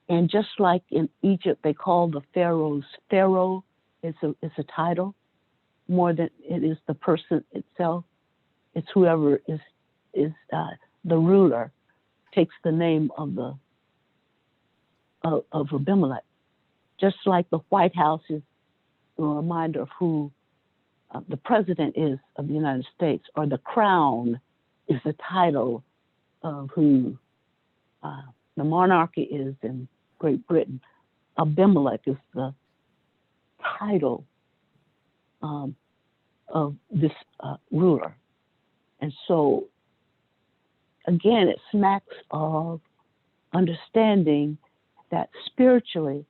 And just like in Egypt, they call the pharaohs pharaoh. It's a title more than it is the person itself. It's whoever is the ruler takes the name of Abimelech. Just like the White House is a reminder of who the president is of the United States, or the crown is the title of who the monarchy is in Great Britain. Abimelech is the title of this ruler. And so, again, it smacks of understanding that spiritually,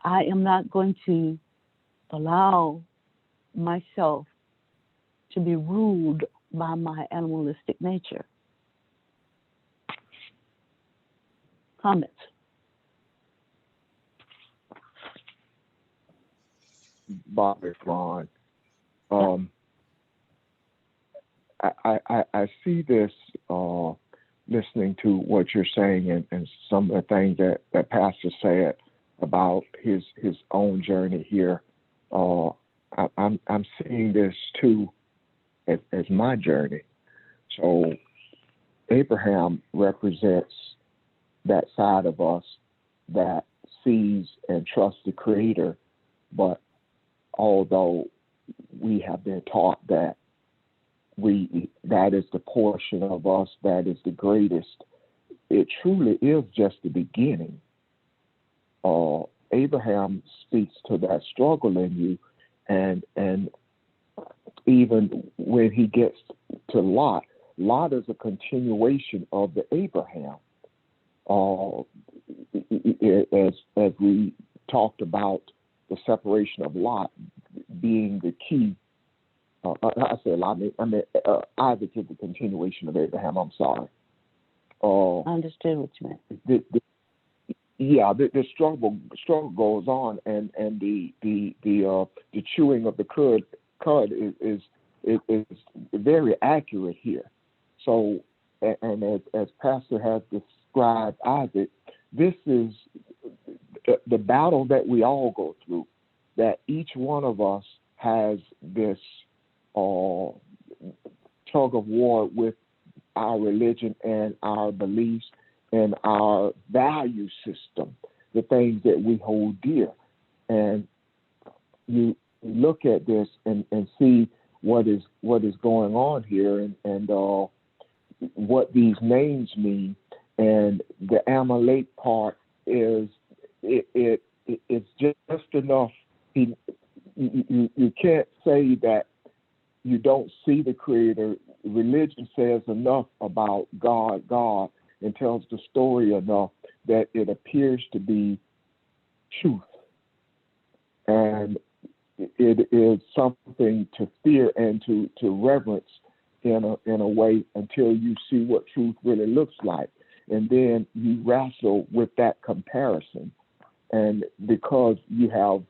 I am not going to allow myself to be ruled by my animalistic nature. Comments? Bobby Ron. I see this listening to what you're saying and some of the things that Pastor said about his own journey here. I'm seeing this too as my journey. So Abraham represents that side of us that sees and trusts the Creator, but although we have been taught that that is the portion of us that is the greatest, it truly is just the beginning. Abraham speaks to that struggle in you, and even when he gets to Lot is a continuation of the Abraham. As we talked about the separation of Lot being the key. I said Lot. I mean Isaac is the continuation of Abraham. I'm sorry. I understood what you meant. The struggle goes on, and the chewing of the cud is very accurate here. So, and as Pastor has described Isaac, this is the battle that we all go through. That each one of us has this tug of war with our religion and our beliefs and our value system the things that we hold dear. And you look at this and see what is going on here, and what these names mean. And the Amalek part is it's just enough. You can't say that you don't see the Creator. Religion says enough about God, and tells the story enough that it appears to be truth. And it is something to fear and to reverence in a way until you see what truth really looks like. And then you wrestle with that comparison. And because you have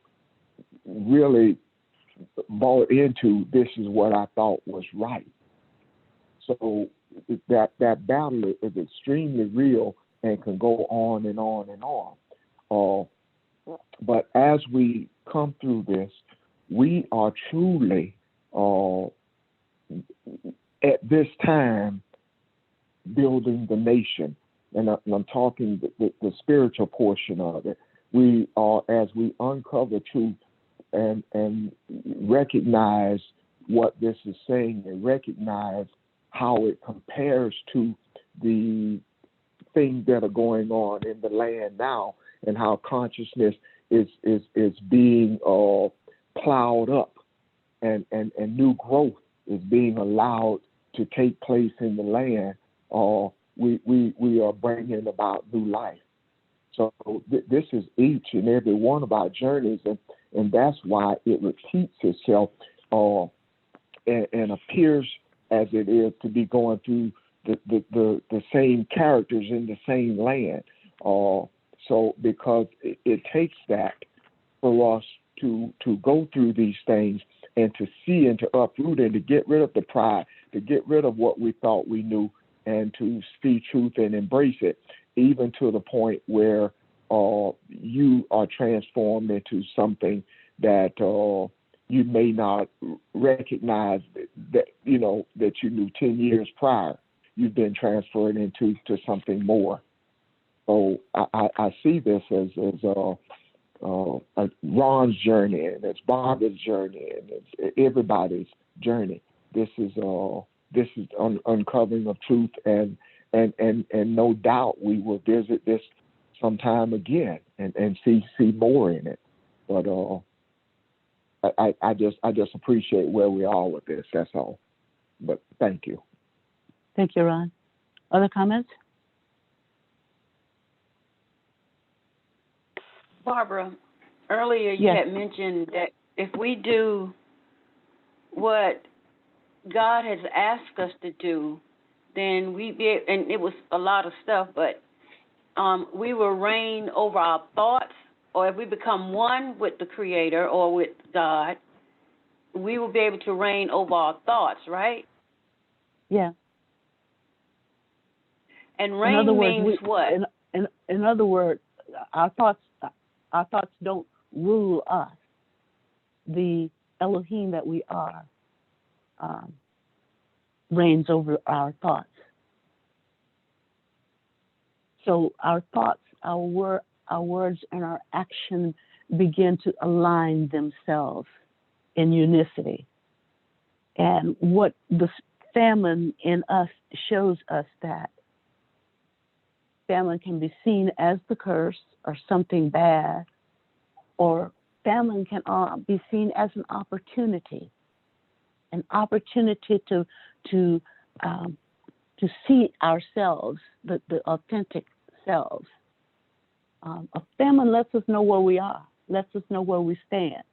really bought into, this is what I thought was right. So that battle is extremely real and can go on and on and on. But as we come through this, we are truly at this time building the nation. And I'm talking the spiritual portion of it. We are, as we uncover truth and recognize what this is saying and recognize how it compares to the things that are going on in the land now, and how consciousness is being plowed up, and new growth is being allowed to take place in the land. We are bringing about new life. So this is each and every one of our journeys, and that's why it repeats itself and appears as it is to be going through the same characters in the same land. So because it takes that for us to go through these things and to see and to uproot and to get rid of the pride, to get rid of what we thought we knew, and to see truth and embrace it, even to the point where you are transformed into something that you may not recognize that you knew 10 years prior. You've been transferred into something more. So I see this as Ron's journey, and it's Barbara's journey, and it's everybody's journey. This is uncovering of truth, and no doubt we will visit this sometime again and see more in it. But I just appreciate where we are with this. That's all. But thank you. Thank you, Ron. Other comments? Barbara, earlier you Yes. had mentioned that if we do what God has asked us to do, then and it was a lot of stuff, but we will reign over our thoughts, or if we become one with the Creator or with God, we will be able to reign over our thoughts, right? Yeah. And reign means what? In other words, our thoughts don't rule us. The Elohim that we are reigns over our thoughts. So our thoughts, our words, and our action begin to align themselves in unicity. And what the famine in us shows us that famine can be seen as the curse or something bad, or famine can be seen as an opportunity to see ourselves, the authentic selves. A famine lets us know where we are, lets us know where we stand.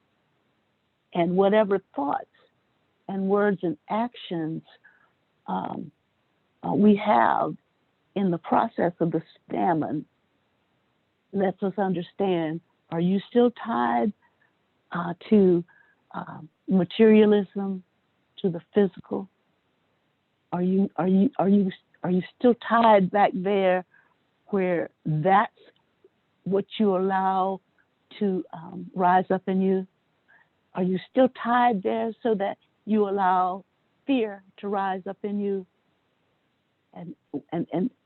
And whatever thoughts and words and actions we have in the process of the famine lets us understand, are you still tied to materialism, to the physical? Are you still tied back there where that's what you allow to rise up in you? Are you still tied there so that you allow fear to rise up in you? And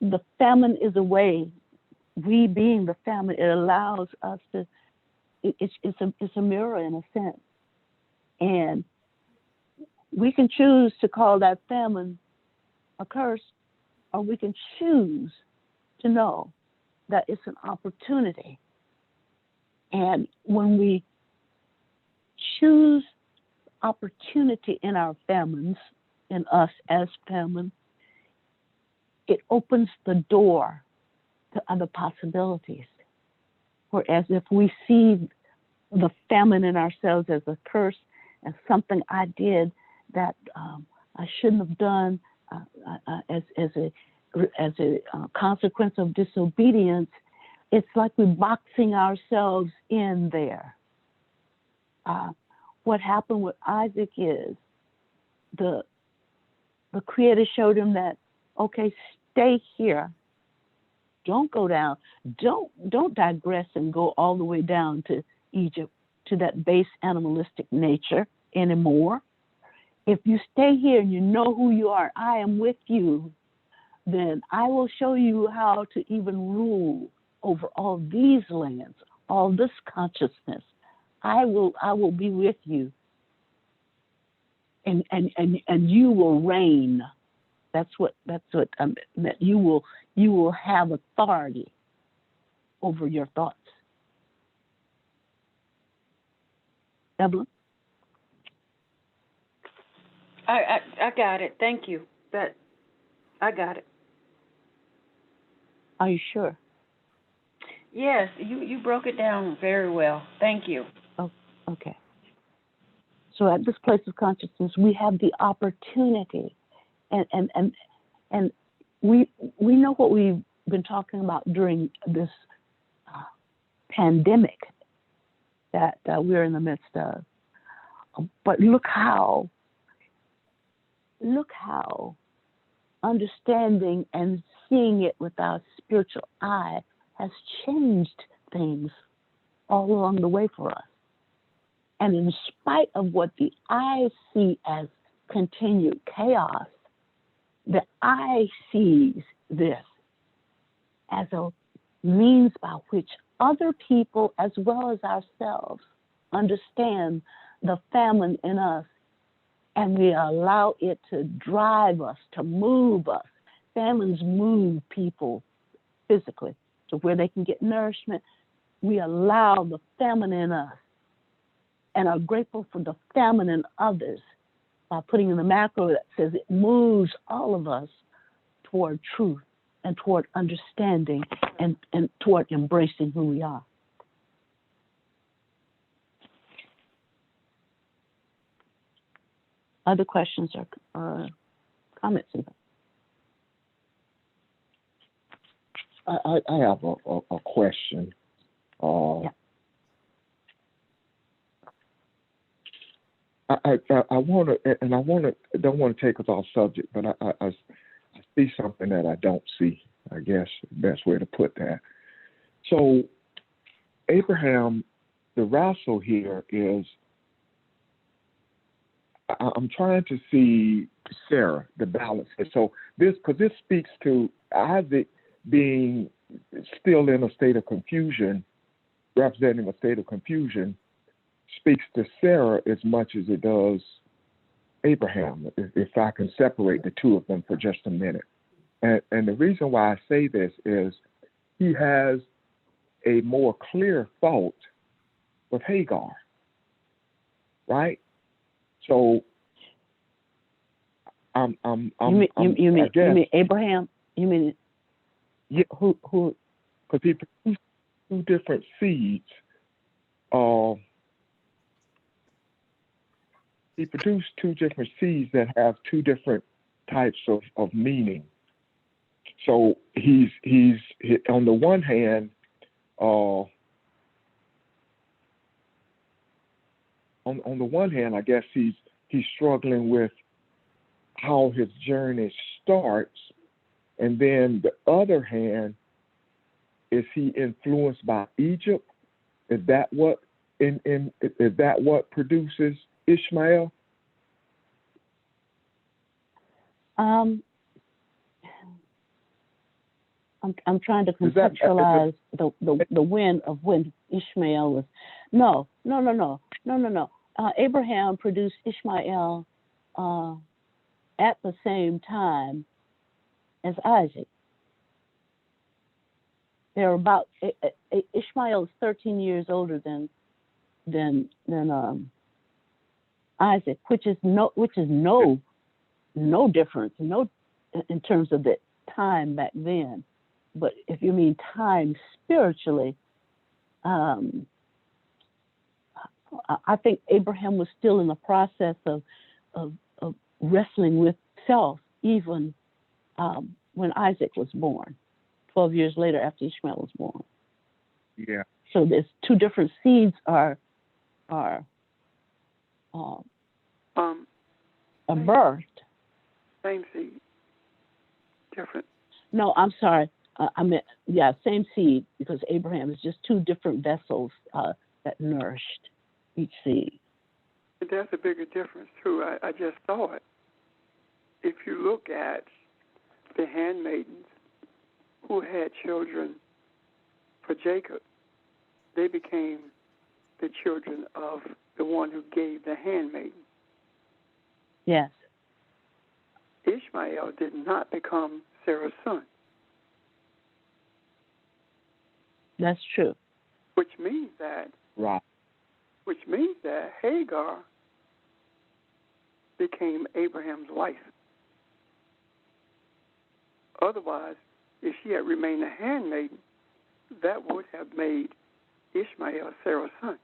the famine is a way we being the family, it allows us to, it's a mirror in a sense. And we can choose to call that famine a curse, or we can choose to know that it's an opportunity. And when we choose opportunity in our famines, in us as famine, it opens the door to other possibilities. Whereas if we see the famine in ourselves as a curse and something I did that I shouldn't have done as a consequence of disobedience, it's like we're boxing ourselves in there. What happened with Isaac is the Creator showed him that, okay, stay here. Don't go down. Don't digress and go all the way down to Egypt, to that base animalistic nature anymore. If you stay here and you know who you are, I am with you, then I will show you how to even rule over all these lands, all this consciousness. I will be with you, and you will reign. That's what that you will have authority over your thoughts. Evelyn? I got it. Thank you. I got it. Are you sure? Yes, you broke it down very well. Thank you. Oh, okay. So at this place of consciousness, we have the opportunity, and we know what we've been talking about during this pandemic that we're in the midst of. But look how understanding and seeing it with our spiritual eye has changed things all along the way for us. And in spite of what the eye see as continued chaos, the eye sees this as a means by which other people as well as ourselves understand the famine in us, and we allow it to drive us, to move us. Famines move people physically to where they can get nourishment. We allow the famine in us and are grateful for the famine in others by putting in the macro that says it moves all of us toward truth and toward understanding and toward embracing who we are. Other questions or comments even? I have a question. Yeah. I don't want to take us off subject, but I see something that I don't see. I guess the best way to put that. So Abraham, the wrestle here is, I'm trying to see Sarah, the balance. So this speaks to Isaac being still in a state of confusion, representing a state of confusion, speaks to Sarah as much as it does Abraham, if I can separate the two of them for just a minute. And the reason why I say this is he has a more clear thought with Hagar, right? So you mean Abraham? You mean yeah? Who? Because he produced two different seeds. He produced two different seeds that have two different types of meaning. So he's on the one hand, on the one hand, I guess he's struggling with how his journey starts, and then the other hand, is he influenced by Egypt? Is that what is that what produces Ishmael? I'm trying to Is that contextualize the win of when Ishmael was. No. Abraham produced Ishmael at the same time as Isaac. They're about Ishmael is 13 years older than Isaac, which is no difference, no, in terms of the time back then. But if you mean time spiritually, I think Abraham was still in the process of wrestling with self, even when Isaac was born, 12 years later after Ishmael was born. Yeah. So there's two different seeds are birthed. Same seed, different. No, I'm sorry. I meant, same seed, because Abraham is just two different vessels that nourished each seed. And that's a bigger difference, too. I just saw it. If you look at the handmaidens who had children for Jacob, they became the children of the one who gave the handmaiden. Yes. Ishmael did not become Sarah's son. That's true. Which means that Hagar became Abraham's wife. Otherwise, if she had remained a handmaiden, that would have made Ishmael Sarah's son.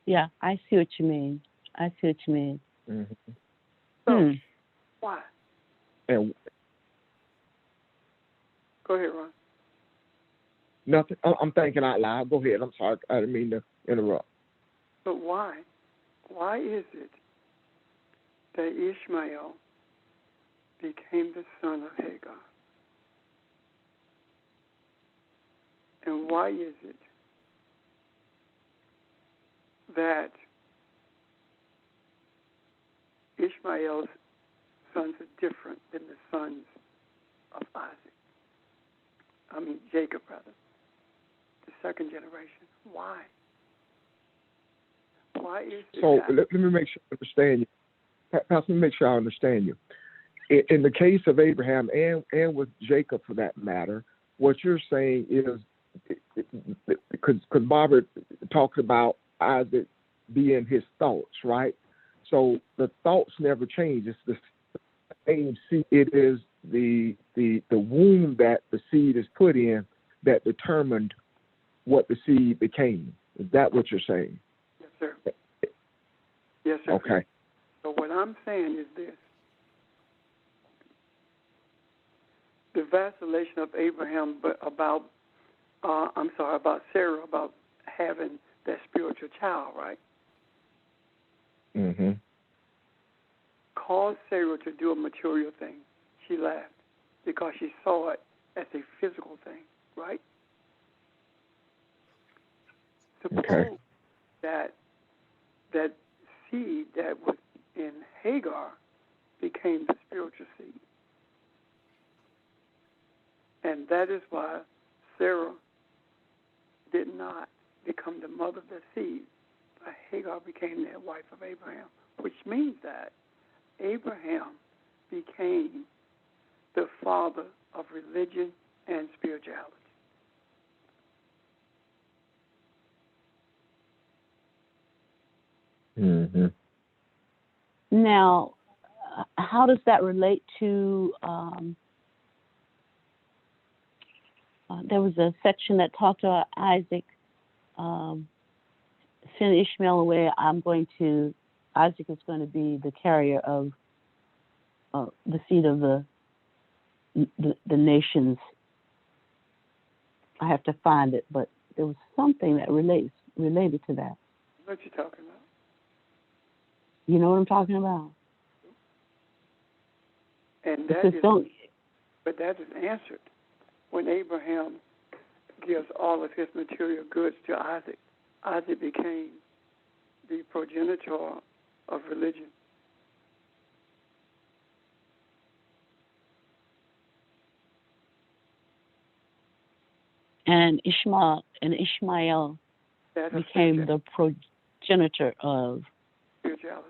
Yeah, I see what you mean. Mm-hmm. So, why? And Go ahead, Ron. nothing. I'm thinking out loud. Go ahead. I'm sorry. I didn't mean to interrupt. But why? Why is it that Ishmael became the son of Hagar? And why is it that Ishmael's sons are different than the sons of Jacob, rather, the second generation? Why? Why is it So that? let me make sure I understand you. Pastor, let me make sure I understand you. In the case of Abraham and with Jacob, for that matter, what you're saying is, because Barbara talks about Isaac being his thoughts, right? So the thoughts never change. It's the same seed. It is the womb that the seed is put in that determined what the seed became. Is that what you're saying? Yes, sir. Yes, sir. Okay. So what I'm saying is this. The vacillation of Abraham about Sarah, about having that spiritual child, right? Mm-hmm. Caused Sarah to do a material thing. She laughed because she saw it as a physical thing, right? Suppose that seed that was in Hagar became the spiritual seed. And that is why Sarah did not become the mother of the seed. Hagar became the wife of Abraham, which means that Abraham became the father of religion and spirituality. Mm-hmm. Now, how does that relate to? There was a section that talked about Isaac send Ishmael away. Isaac is going to be the carrier of the seed of the nations. I have to find it, but there was something that related to that. What you talking about? You know what I'm talking about? And that is answered when Abraham gives all of his material goods to Isaac. Isaac became the progenitor of religion. and Ishmael That's a became the progenitor of. spirituality.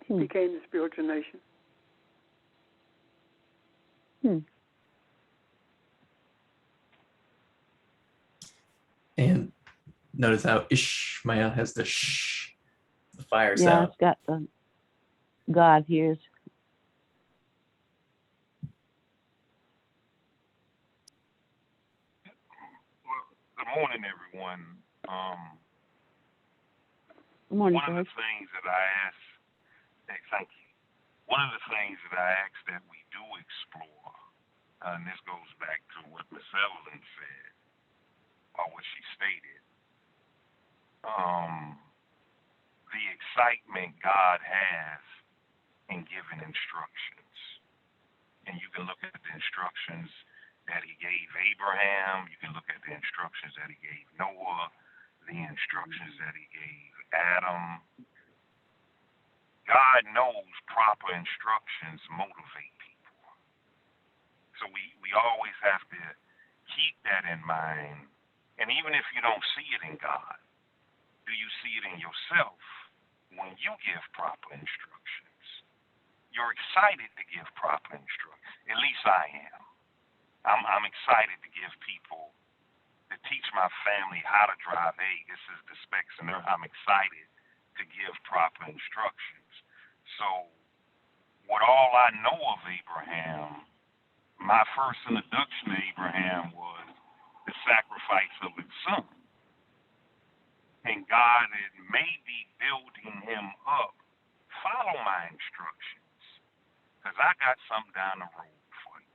Hmm. Became the spiritual nation. And notice how Ishmael has the fire Yeah, sound. it's got the God hears. Well, good morning, everyone. Good morning, One of George. the things that I ask, thank you. One of the things that I ask that we do explore, and this goes back to what Miss Evelyn said, or what she stated, the excitement God has in giving instructions. And you can look at the instructions that he gave Abraham, you can look at the instructions that he gave Noah, the instructions that he gave Adam. God knows proper instructions motivate people. So we always have to keep that in mind. And even if you don't see it in God, do you see it in yourself when you give proper instructions? You're excited to give proper instructions. At least I am. I'm excited to give people, to teach my family how to drive. Hey, this is the specs, and I'm excited to give proper instructions. So, with all I know of Abraham, my first introduction to Abraham was the sacrifice of his son. And God is maybe building him up. Follow my instructions, because I got something down the road for you.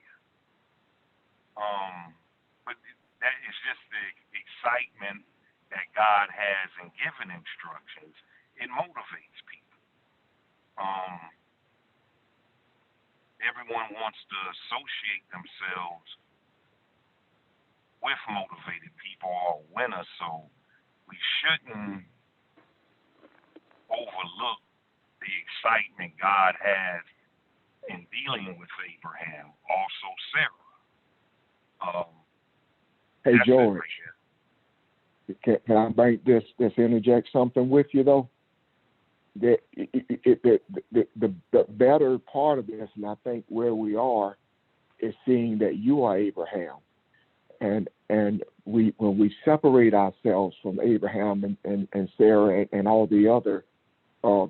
But that is just the excitement that God has in giving instructions. It motivates people. Everyone wants to associate themselves with motivated people or winners, so we shouldn't overlook the excitement God has in dealing with Abraham, also Sarah. Hey, That's George, it right can I make this interject something with you though? The better part of this, and I think where we are, is seeing that you are Abraham, and when we separate ourselves from Abraham and Sarah and all the other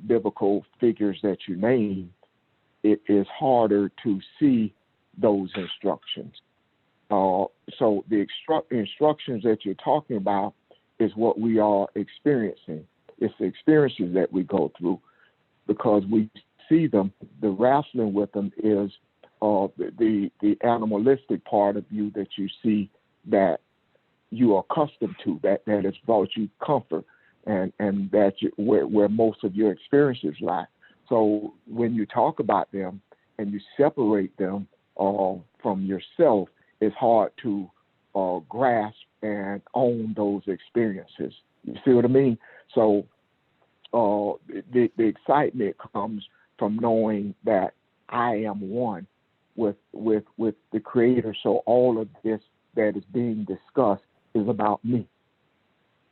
biblical figures that you name, it is harder to see those instructions. So the instructions that you're talking about is what we are experiencing. It's the experiences that we go through because we see them. The wrestling with them is the animalistic part of you that you see that you are accustomed to, that has brought you comfort, and that where most of your experiences lie. So when you talk about them and you separate them from yourself, it's hard to grasp and own those experiences. You see what I mean? So the excitement comes from knowing that I am one with the Creator. So all of this that is being discussed is about me,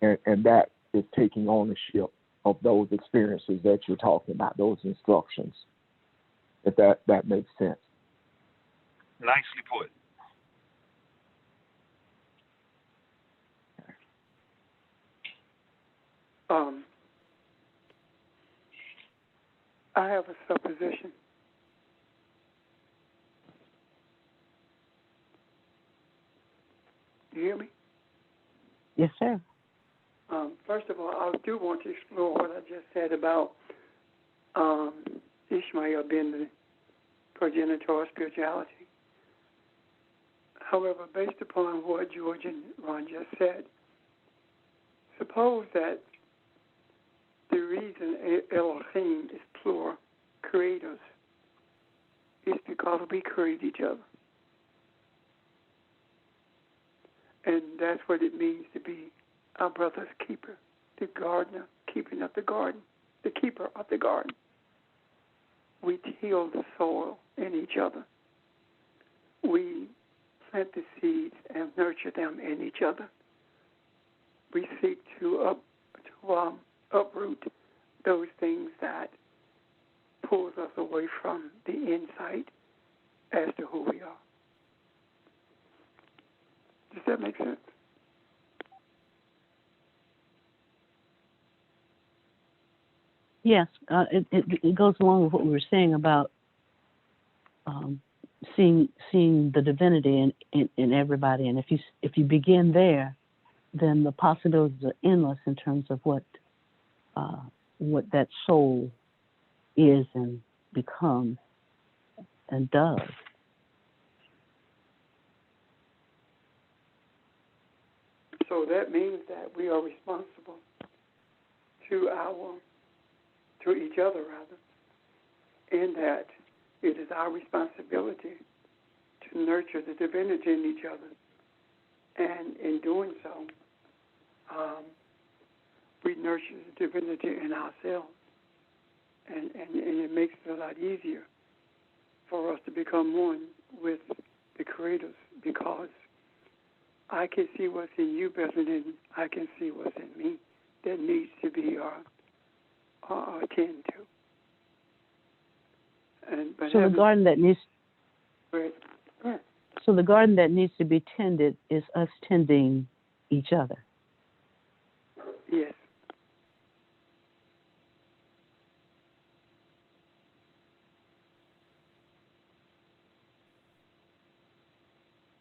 and that is taking ownership of those experiences that you're talking about, those instructions. If that makes sense. Nicely put. I have a supposition. You hear me? Yes, sir. First of all, I do want to explore what I just said about Ishmael being the progenitor of spirituality. However, based upon what George and Ron just said, suppose that the reason Elohim is plural, creators, is because we create each other. And that's what it means to be our brother's keeper, the gardener, keeping up the garden, the keeper of the garden. We till the soil in each other. We plant the seeds and nurture them in each other. We seek to uproot those things that pulls us away from the insight as to who we are. Does that make sense? Yes, it goes along with what we were saying about seeing the divinity in everybody, and if you begin there, then the possibilities are endless in terms of what that soul is and becomes and does. So that means that we are responsible to each other, rather, in that it is our responsibility to nurture the divinity in each other. And in doing so, we nurture the divinity in ourselves. And it makes it a lot easier for us to become one with the creators, because I can see what's in you better than I can see what's in me that needs to be attended to. So the garden that needs Right. So the garden that needs to be tended is us tending each other. Yes.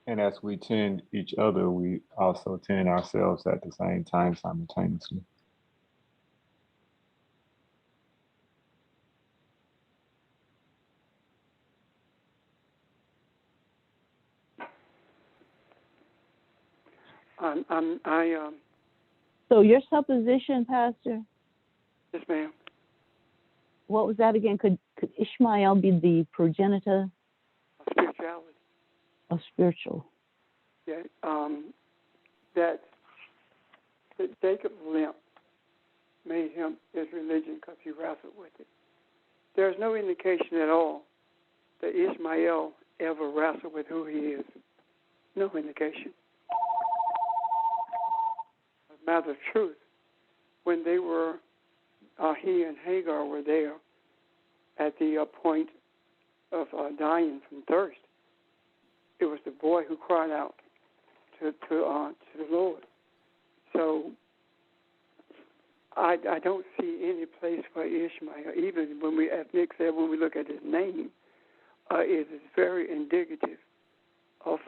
And as we tend each other, we also tend ourselves at the same time simultaneously. So your supposition, Pastor, Yes, ma'am. what was that again? Could Ishmael be the progenitor Spirituality. of spiritual? Yeah. That Jacob's limp made him his religion because he wrestled with it. There's no indication at all that Ishmael ever wrestled with who he is. No indication. As a matter of truth, when they were, he and Hagar were there at the point of dying from thirst, it was the boy who cried out to the Lord. So I don't see any place for Ishmael. Even when we, as Nick said, when we look at his name, it is very indicative of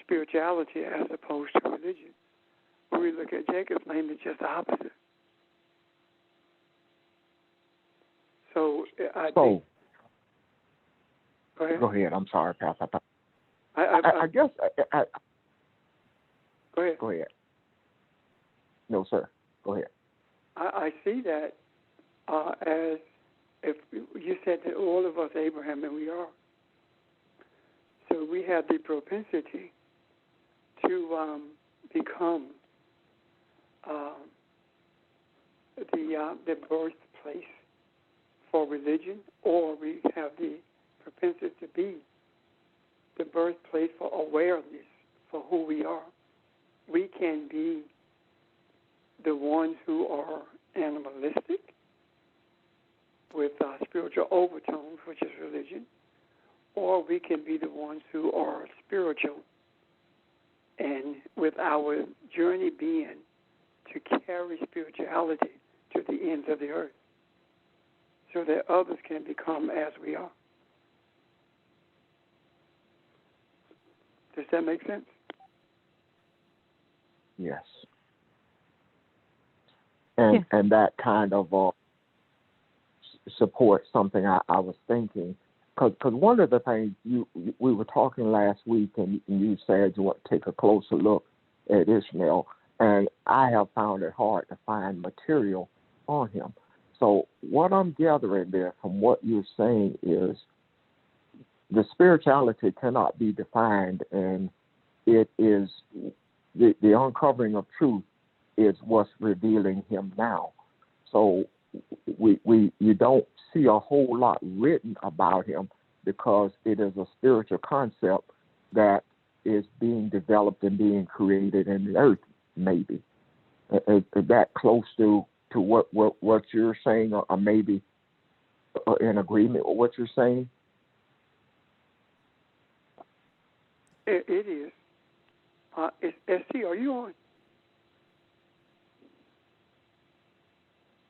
spirituality as opposed to religion. When we look at Jacob's name, it's just the opposite. So I think. Go ahead. I'm sorry, Pastor. I guess. Go ahead. Go ahead. No, sir. Go ahead. I see that as if you said that all of us Abraham, and we are. So we have the propensity to become the birthplace for religion, or we have the propensity to be the birthplace for awareness for who we are. We can be the ones who are animalistic with spiritual overtones, which is religion, or we can be the ones who are spiritual and with our journey being to carry spirituality to the ends of the earth so that others can become as we are. Does that make sense? Yes. And that kind of supports something I was thinking. Because one of the things we were talking last week, and you said you want to take a closer look at Ishmael, and I have found it hard to find material on him. So what I'm gathering there from what you're saying is the spirituality cannot be defined, and it is the uncovering of truth is what's revealing him now. So you don't see a whole lot written about him because it is a spiritual concept that is being developed and being created in the earth, maybe. Is that close to what you're saying, or maybe in agreement with what you're saying? It is. SC, are you on?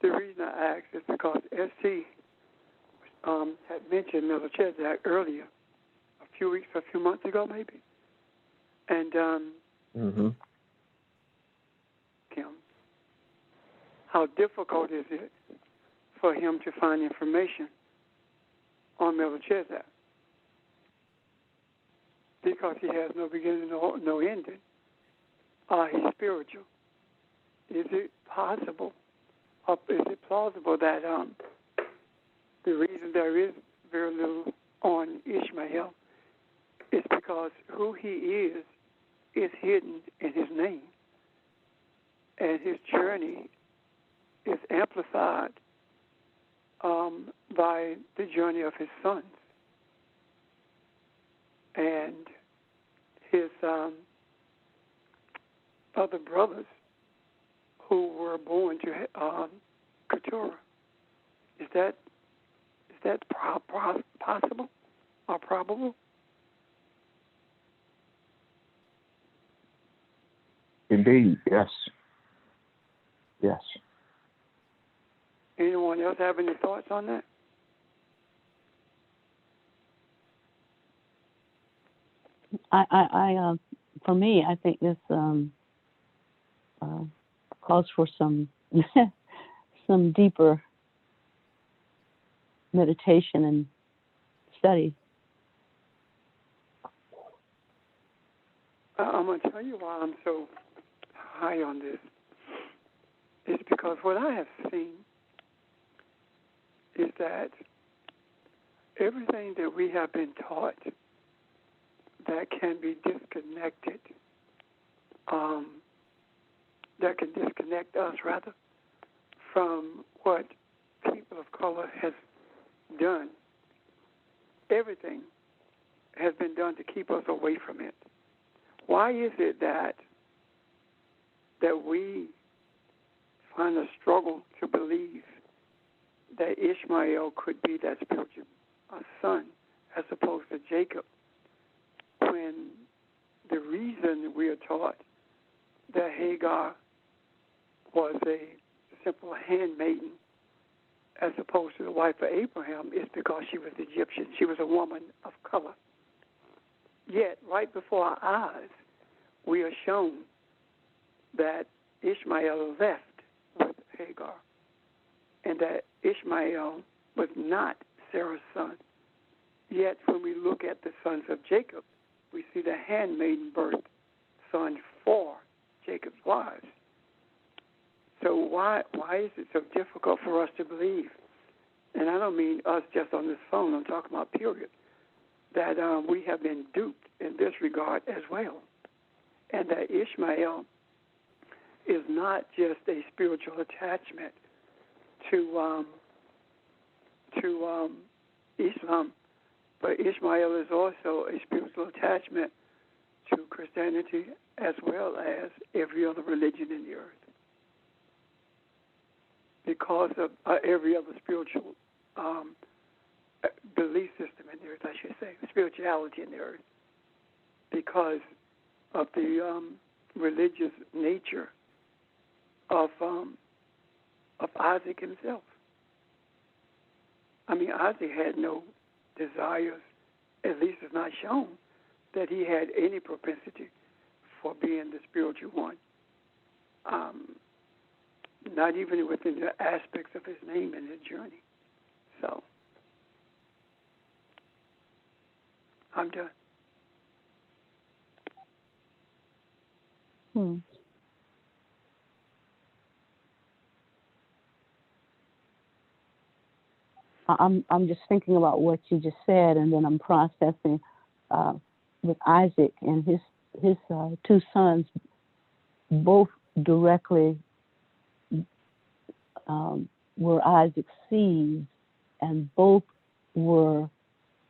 The reason I asked is because SC had mentioned Melchizedek earlier, a few months ago maybe. And Kim, how difficult is it for him to find information on Melchizedek? Because he has no beginning, no ending. He's spiritual. Is it possible, or is it plausible that the reason there is very little on Ishmael is because who he is hidden in his name, and his journey is amplified by the journey of his sons and his other brothers who were born to Keturah. Is that possible or probable? Indeed, yes. Yes. Anyone else have any thoughts on that? I for me, I think this calls for some some deeper meditation and study. I'm going to tell you why I'm so high on this. It's because what I have seen is that everything that we have been taught that can be disconnected, that can disconnect us, rather, from what people of color has done. Everything has been done to keep us away from it. Why is it that we find a struggle to believe that Ishmael could be that spiritual son as opposed to Jacob, when the reason we are taught that Hagar was a simple handmaiden as opposed to the wife of Abraham is because she was Egyptian. She was a woman of color. Yet, right before our eyes, we are shown that Ishmael left with Hagar, and that Ishmael was not Sarah's son. Yet, when we look at the sons of Jacob, we see the handmaiden birthed son for Jacob's wives. So why is it so difficult for us to believe? And I don't mean us just on this phone, I'm talking about period, that we have been duped in this regard as well. And that Ishmael is not just a spiritual attachment to Islam, but Ishmael is also a spiritual attachment to Christianity as well as every other religion in the earth. Because of every other spiritual belief system in the earth, I should say, spirituality in the earth, because of the religious nature of Isaac himself. I mean, Isaac had no desires, at least it's not shown, that he had any propensity for being the spiritual one. Not even within the aspects of his name and his journey. So, I'm done. I'm just thinking about what you just said, and then I'm processing with Isaac and his two sons, both directly were Isaac's seeds, and both were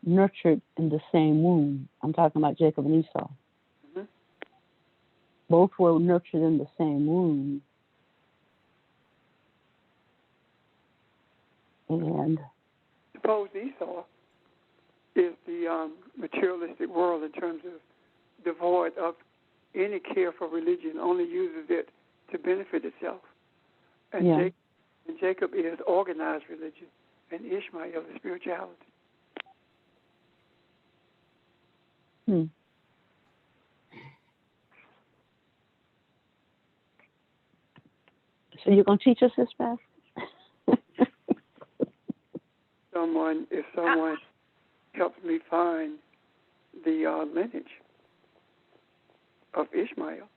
nurtured in the same womb. I'm talking about Jacob and Esau. both were nurtured in the same womb. And Suppose Esau is the materialistic world in terms of devoid of any care for religion, only uses it to benefit itself. And, yeah. Jacob is organized religion, and Ishmael is spirituality. Hmm. So you're going to teach us this, Pastor? If someone helps me find the lineage of Ishmael.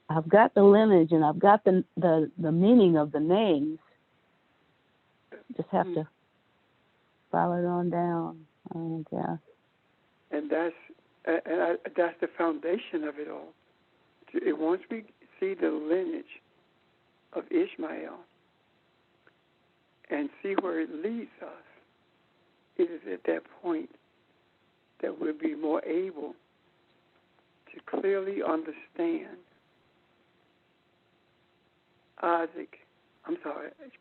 I've got the lineage and I've got the meaning of the names. Just have to follow it on down, I guess. And that's the foundation of it all. Once we see the lineage of Ishmael and see where it leads us, it is at that point that we'll be more able to clearly understand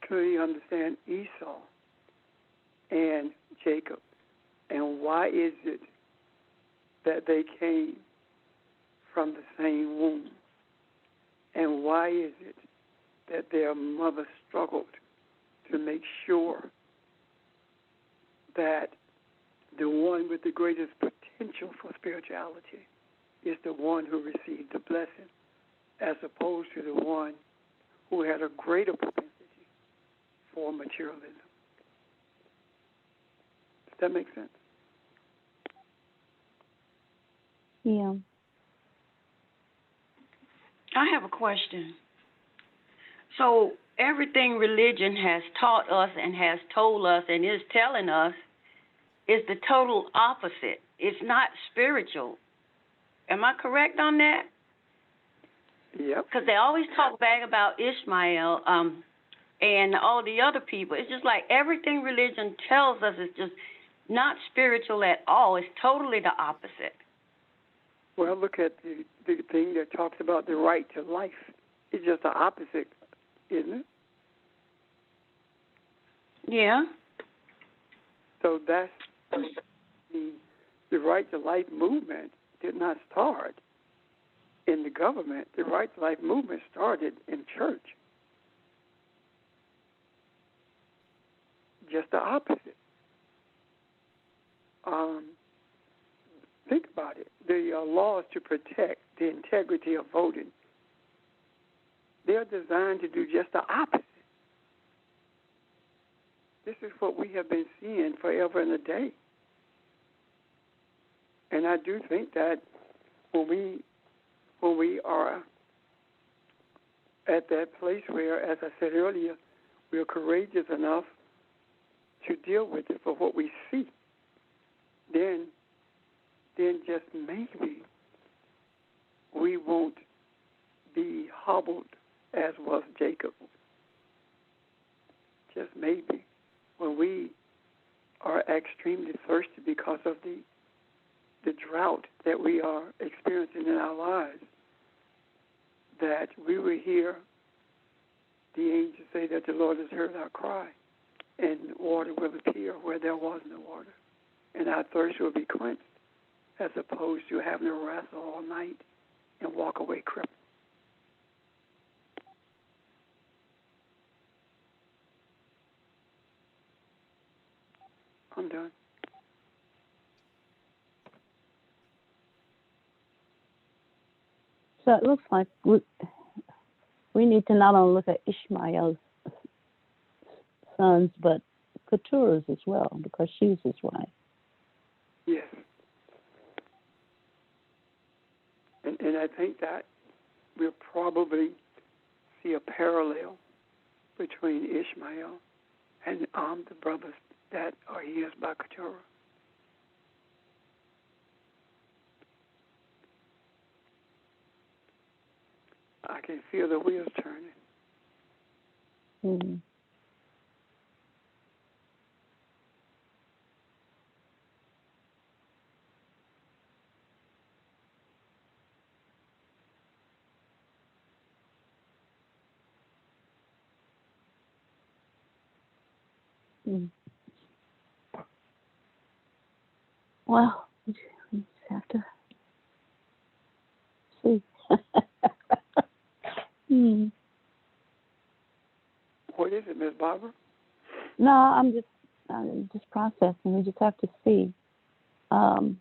clearly understand Esau and Jacob, and why is it that they came from the same womb, and why is it that their mother struggled to make sure that the one with the greatest potential for spirituality is the one who received the blessing, as opposed to the one who had a greater propensity for materialism. Does that make sense? Yeah. I have a question. So everything religion has taught us and has told us and is telling us is the total opposite. It's not spiritual. Am I correct on that? Yep. Because they always talk bad about Ishmael and all the other people. It's just like everything religion tells us is just not spiritual at all. It's totally the opposite. Well, look at the thing that talks about the right to life. It's just the opposite, isn't it? Yeah. So that's the right to life movement did not start in the government. The right to life movement started in church. Just the opposite. Think about it. The laws to protect the integrity of voting, they're designed to do just the opposite. This is what we have been seeing forever and a day. And I do think that when we are at that place where, as I said earlier, we are courageous enough to deal with it for what we see, then just maybe we won't be hobbled as was Jacob. Just maybe. When we are extremely thirsty because of the drought that we are experiencing in our lives, that we will hear the angel say that the Lord has heard our cry, and water will appear where there was no water, and our thirst will be quenched, as opposed to having to wrestle all night and walk away crippled. I'm done. So it looks like we need to not only look at Ishmael's sons, but Keturah's as well, because she's his wife. Yes. And I think that we'll probably see a parallel between Ishmael and the brothers that are his by Keturah. I can feel the wheels turning. Mm-hmm. Hmm. Well, we just have to see. Hmm. What is it, Miss Barbara? No, I'm just processing. We just have to see. Um,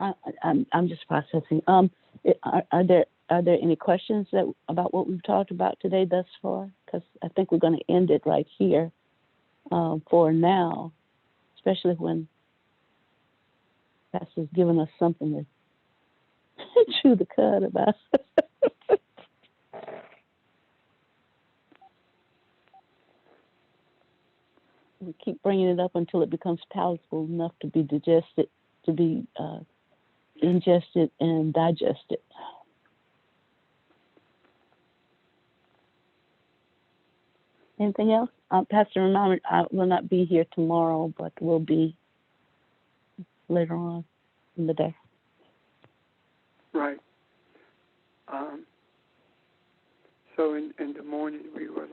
I'm just processing. Are there any questions about what we've talked about today thus far? Because I think we're going to end it right here for now, especially when Pastor's given us something to chew the cud about. We keep bringing it up until it becomes palatable enough to be digested, to be ingested and digested. Anything else? Pastor, remember, I will not be here tomorrow, but will be later on in the day. Right. So in the morning we will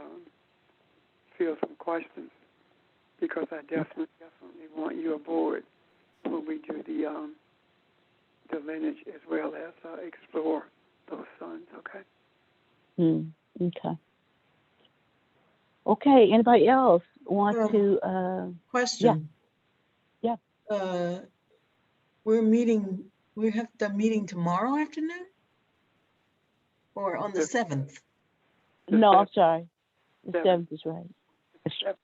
field some questions, because I definitely want you aboard when we do the lineage as well as explore those sons. Okay. Okay. Okay. Anybody else want to? Question. Yeah. We have the meeting tomorrow afternoon? Or on the 7th? No, I'm sorry. The 7th. 7th is right. The 7th.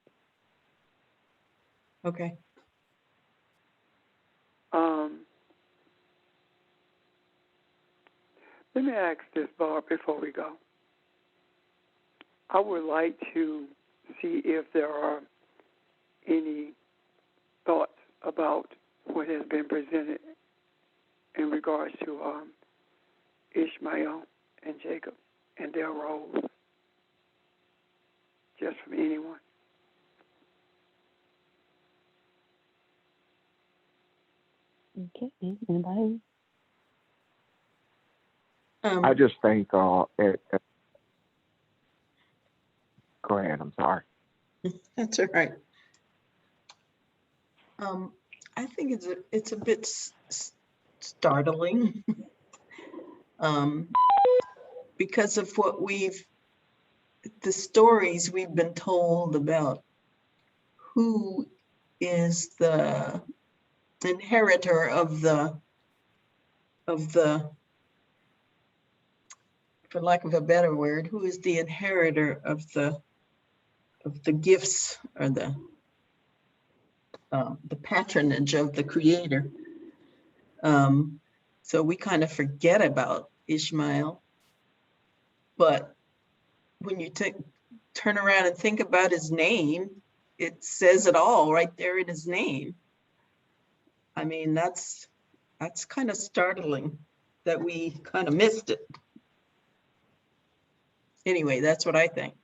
Okay. Let me ask this, Barb, before we go. I would like to see if there are any thoughts about what has been presented in regards to Ishmael and Jacob and their roles, just from anyone. Okay. Anybody? I just think, go ahead, I'm sorry. That's all right. I think it's a bit startling because of the stories we've been told about who is the inheritor of the, for lack of a better word, who is the inheritor of the gifts or the patronage of the Creator. So we kind of forget about Ishmael, but when you turn around and think about his name, it says it all right there in his name. I mean, that's kind of startling that we kind of missed it. Anyway, that's what I think.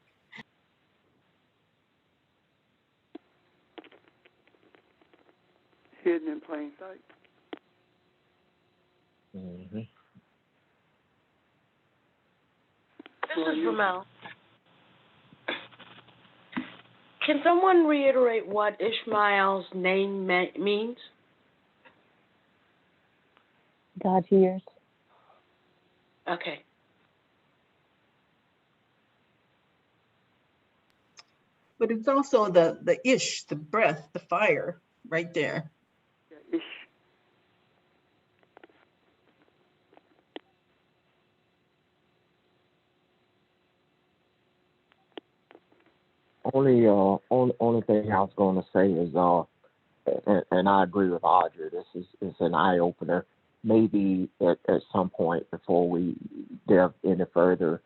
Hidden in plain sight. Mm-hmm. This is Ramel. Can someone reiterate what Ishmael's name means? God hears. Okay. But it's also the ish, the breath, the fire right there. Yeah, Ish. Only thing I was going to say is, and I agree with Audrey, this is an eye opener. Maybe at some point before we delve any further,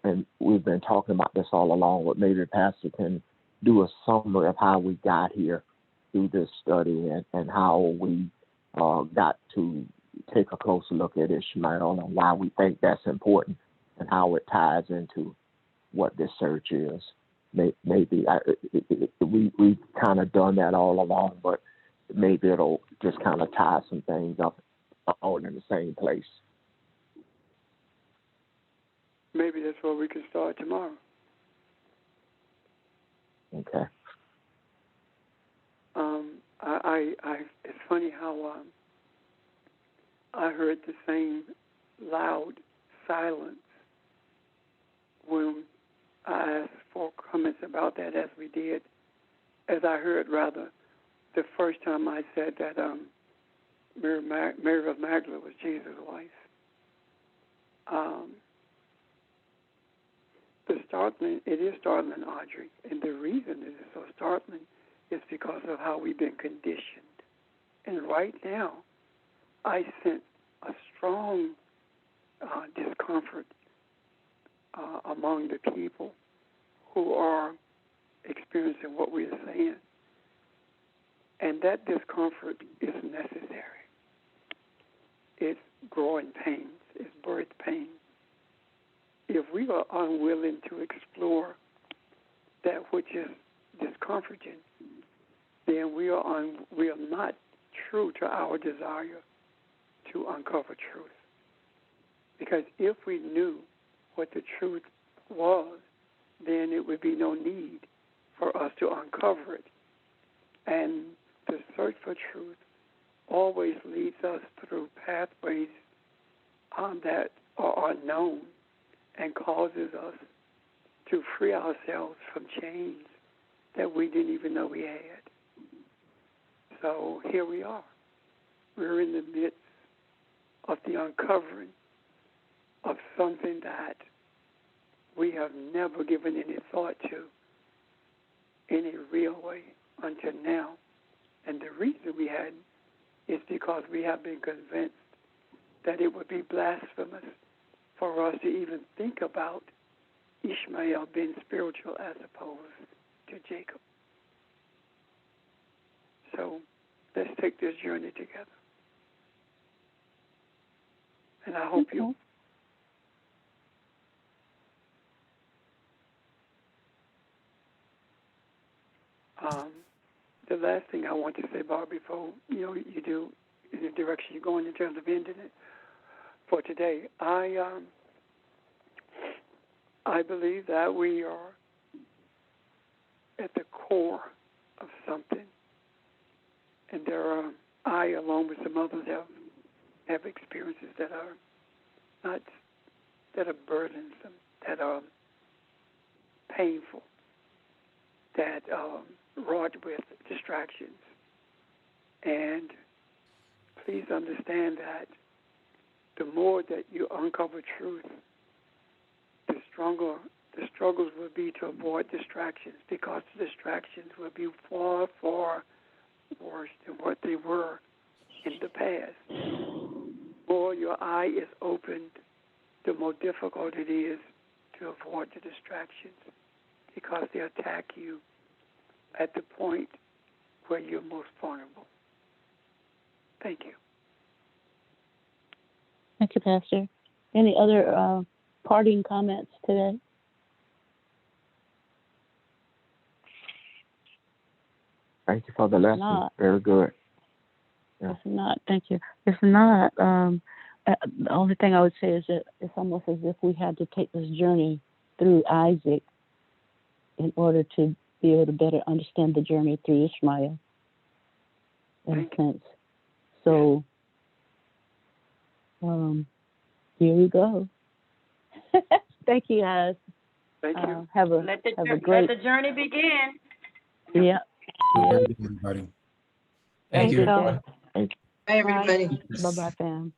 and we've been talking about this all along, but maybe Pastor can do a summary of how we got here through this study and how we got to take a closer look at Ishmael and why we think that's important and how it ties into what this search is. Maybe we've kind of done that all along, but maybe it'll just kind of tie some things up all in the same place. Maybe that's where we can start tomorrow. Okay. It's funny how I heard the same loud silence when I asked for comments about that, as we did, as I heard rather, the first time I said that Mary of Magdalene was Jesus' wife. It is startling, Audrey, and the reason it is so startling is because of how we've been conditioned. And right now, I sense a strong discomfort among the people who are experiencing what we are saying. And that discomfort is necessary. It's growing pains, it's birth pains. If we are unwilling to explore that which is discomforting, then we are not true to our desire to uncover truth. Because if we knew what the truth was, then it would be no need for us to uncover it. And the search for truth always leads us through pathways that are unknown and causes us to free ourselves from chains that we didn't even know we had. So here we are. We're in the midst of the uncovering of something that we have never given any thought to in a real way until now. And the reason we hadn't is because we have been convinced that it would be blasphemous for us to even think about Ishmael being spiritual as opposed to Jacob. So let's take this journey together. And I hope you. The last thing I want to say, Bob, before you do in the direction you're going in terms of ending it for today, I believe that we are at the core of something, and I, along with some others, have experiences that are burdensome, that are painful, that wrought with distractions. And please understand that the more that you uncover truth, the stronger the struggles will be to avoid distractions, because the distractions will be far, far worse than what they were in the past. The more your eye is opened, the more difficult it is to avoid the distractions, because they attack you at the point where you're most vulnerable. Thank you. Thank you, Pastor. Any other parting comments today? Thank you for the lesson. Not. Very good. Yeah. If not, thank you. If not, the only thing I would say is that it's almost as if we had to take this journey through Isaac in order to be able to better understand the journey through Ishmael, in a sense. So, here we go. Thank you, guys. Thank you. Let the journey begin. Yeah. Everybody. Thank you, everyone. Thank you. Bye, everybody. Bye-bye, fam.